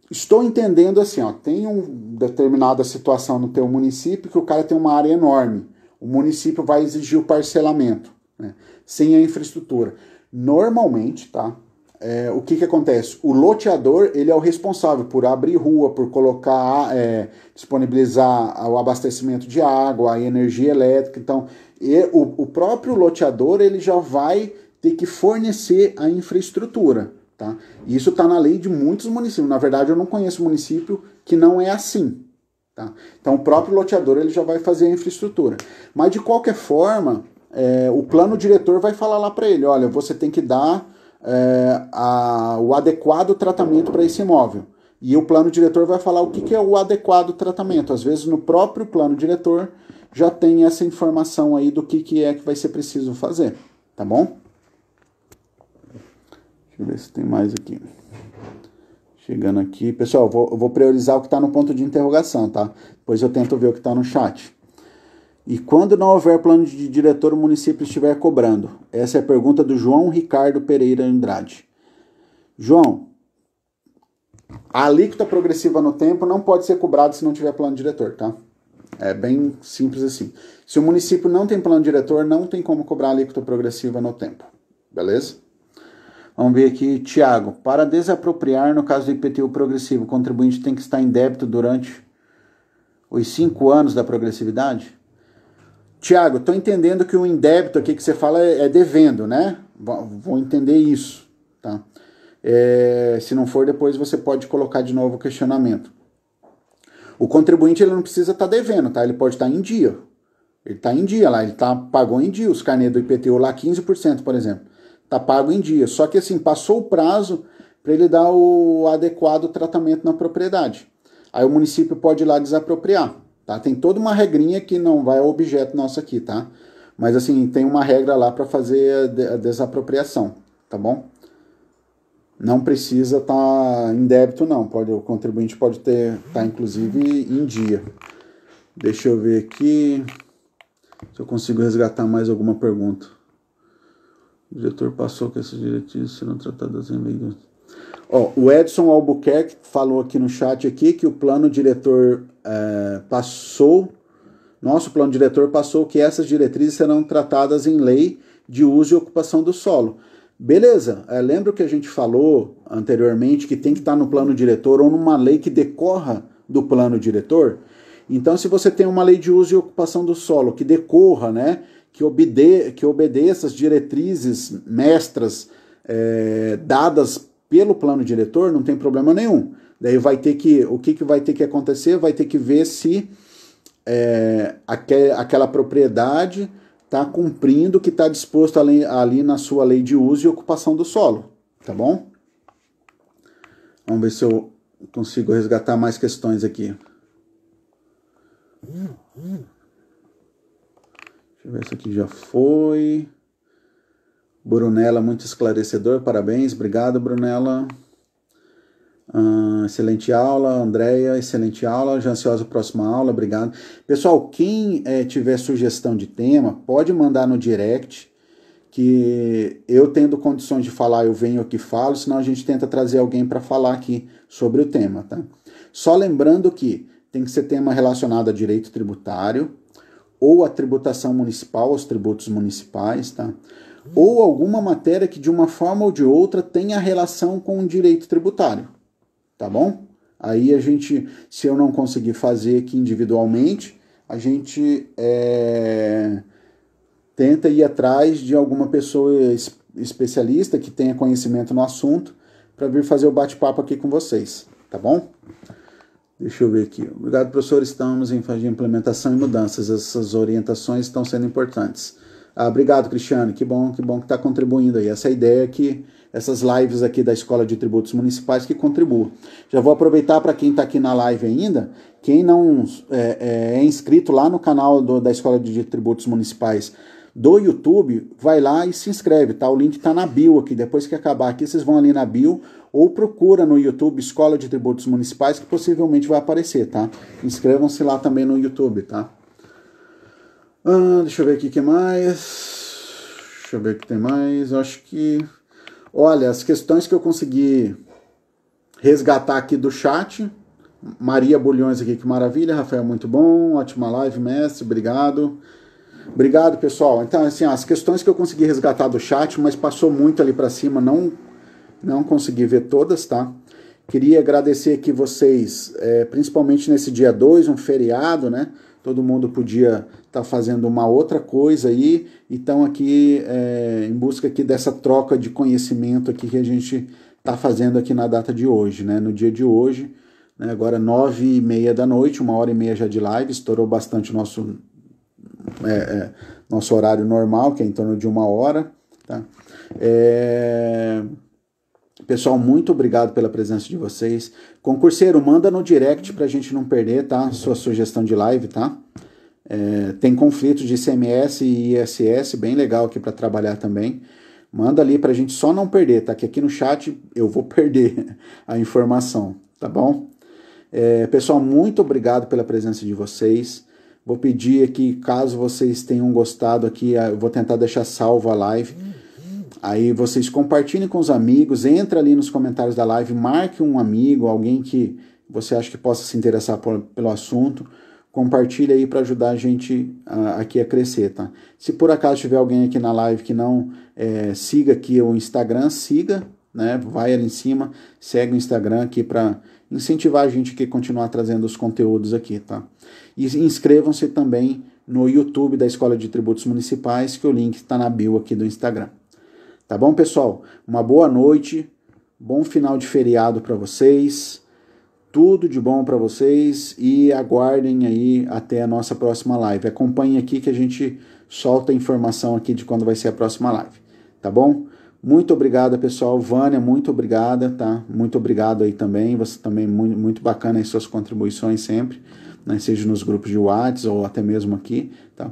estou entendendo assim, ó, tem uma determinada situação no teu município que o cara tem uma área enorme. O município vai exigir o parcelamento, né, sem a infraestrutura. Normalmente, tá? O que acontece? O loteador, ele é o responsável por abrir rua, por colocar, disponibilizar o abastecimento de água, a energia elétrica. Então, o próprio loteador, ele já vai ter que fornecer a infraestrutura, tá? Isso está na lei de muitos municípios. Na verdade, eu não conheço município que não é assim, tá? Então, o próprio loteador, ele já vai fazer a infraestrutura. Mas, de qualquer forma, o plano diretor vai falar lá para ele: olha, você tem que dar o adequado tratamento para esse imóvel. E o plano diretor vai falar o que é o adequado tratamento. Às vezes no próprio plano diretor já tem essa informação aí do que é que vai ser preciso fazer, tá bom? Deixa eu ver se tem mais aqui. Chegando aqui. Pessoal, eu vou priorizar o que está no ponto de interrogação, tá? Depois eu tento ver o que está no chat. E quando não houver plano de diretor, o município estiver cobrando? Essa é a pergunta do João Ricardo Pereira Andrade. João, a alíquota progressiva no tempo não pode ser cobrada se não tiver plano diretor, tá? É bem simples assim. Se o município não tem plano diretor, não tem como cobrar a alíquota progressiva no tempo. Beleza? Vamos ver aqui, Tiago. Para desapropriar, no caso do IPTU progressivo, o contribuinte tem que estar em débito durante os 5 anos da progressividade? Tiago, estou entendendo que o indébito aqui que você fala é devendo, né? Vou entender isso, tá? Se não for, depois você pode colocar de novo o questionamento. O contribuinte, ele não precisa estar devendo, tá? Ele pode estar em dia. Ele está em dia lá, pagou em dia os carnês do IPTU lá, 15%, por exemplo. Está pago em dia. Só que assim, passou o prazo para ele dar o adequado tratamento na propriedade. Aí o município pode ir lá desapropriar. Tá? Tem toda uma regrinha que não vai ao objeto nosso aqui, tá? Mas assim, tem uma regra lá para fazer a desapropriação, tá bom? Não precisa estar em débito, não. O contribuinte pode estar inclusive em dia. Deixa eu ver aqui se eu consigo resgatar mais alguma pergunta. O diretor passou que essas diretrizes serão tratadas em lei. O Edson Albuquerque falou aqui no chat aqui que o plano diretor nosso plano diretor passou que essas diretrizes serão tratadas em lei de uso e ocupação do solo. Beleza, lembra que a gente falou anteriormente que tem que estar no plano diretor ou numa lei que decorra do plano diretor? Então, se você tem uma lei de uso e ocupação do solo que decorra, né, que obedeça as diretrizes mestras dadas pelo plano diretor, não tem problema nenhum. Daí vai ter o que vai ter que acontecer? Vai ter que ver se aquela propriedade está cumprindo o que está disposto ali na sua lei de uso e ocupação do solo, tá bom? Vamos ver se eu consigo resgatar mais questões aqui. Deixa eu ver se aqui já foi. Brunella, muito esclarecedor, parabéns, obrigado, Brunella. Excelente aula, Andréia, excelente aula, já ansiosa a próxima aula, obrigado. Pessoal, quem tiver sugestão de tema, pode mandar no direct, que eu tendo condições de falar, eu venho aqui e falo, senão a gente tenta trazer alguém para falar aqui sobre o tema, tá? Só lembrando que tem que ser tema relacionado a direito tributário, ou a tributação municipal, os tributos municipais, tá? Ou alguma matéria que de uma forma ou de outra tenha relação com o direito tributário, tá bom? Aí a gente, se eu não conseguir fazer aqui individualmente, a gente tenta ir atrás de alguma pessoa especialista que tenha conhecimento no assunto para vir fazer o bate-papo aqui com vocês, tá bom? Deixa eu ver aqui. Obrigado, professor. Estamos em fase de implementação e mudanças. Essas orientações estão sendo importantes. Obrigado, Cristiano. Que bom que está contribuindo aí. Essa ideia é que essas lives aqui da Escola de Tributos Municipais que contribuam. Já vou aproveitar para quem está aqui na live ainda, quem não é inscrito lá no canal da Escola de Tributos Municipais do YouTube, vai lá e se inscreve, tá? O link tá na bio aqui. Depois que acabar aqui, vocês vão ali na bio ou procura no YouTube Escola de Tributos Municipais, que possivelmente vai aparecer, tá? Inscrevam-se lá também no YouTube, tá? Deixa eu ver aqui o que mais. Deixa eu ver o que tem mais. Eu acho que... Olha, as questões que eu consegui resgatar aqui do chat. Maria Bulhões aqui, que maravilha. Rafael, muito bom. Ótima live, mestre. Obrigado. Obrigado, pessoal. Então, assim, as questões que eu consegui resgatar do chat, mas passou muito ali para cima, não consegui ver todas, tá? Queria agradecer aqui vocês, principalmente nesse dia 2, um feriado, né? Todo mundo podia estar fazendo uma outra coisa aí, então aqui em busca aqui dessa troca de conhecimento aqui que a gente está fazendo aqui na data de hoje, né? No dia de hoje, né? Agora 9h30 da noite, 1h30 já de live, estourou bastante o nosso horário normal, que é em torno de 1 hora, tá? Pessoal, muito obrigado pela presença de vocês. Concurseiro, manda no direct pra gente não perder, tá? Sua sugestão de live, tá? Tem conflitos de ICMS e ISS, bem legal aqui para trabalhar também. Manda ali pra gente só não perder, tá? Que aqui no chat eu vou perder a informação, tá bom? Pessoal, muito obrigado pela presença de vocês. Vou pedir aqui, caso vocês tenham gostado aqui, eu vou tentar deixar salvo a live. Aí vocês compartilhem com os amigos, entra ali nos comentários da live, marque um amigo, alguém que você acha que possa se interessar pelo assunto. Compartilha aí para ajudar a gente aqui a crescer, tá? Se por acaso tiver alguém aqui na live que não siga aqui o Instagram, siga, né? Vai ali em cima, segue o Instagram aqui para incentivar a gente aqui a continuar trazendo os conteúdos aqui, tá? E inscrevam-se também no YouTube da Escola de Tributos Municipais, que o link está na bio aqui do Instagram. Tá bom, pessoal? Uma boa noite, bom final de feriado para vocês, tudo de bom para vocês e aguardem aí até a nossa próxima live. Acompanhem aqui que a gente solta a informação aqui de quando vai ser a próxima live, tá bom? Muito obrigado, pessoal. Vânia, muito obrigada, tá? Muito obrigado aí também. Você também, muito, muito bacana as suas contribuições sempre, né? Seja nos grupos de WhatsApp ou até mesmo aqui, tá?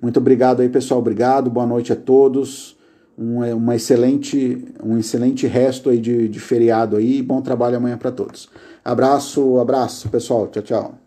Muito obrigado aí, pessoal. Obrigado. Boa noite a todos. Um excelente resto aí de feriado aí. Bom trabalho amanhã para todos. Abraço, pessoal. Tchau, tchau.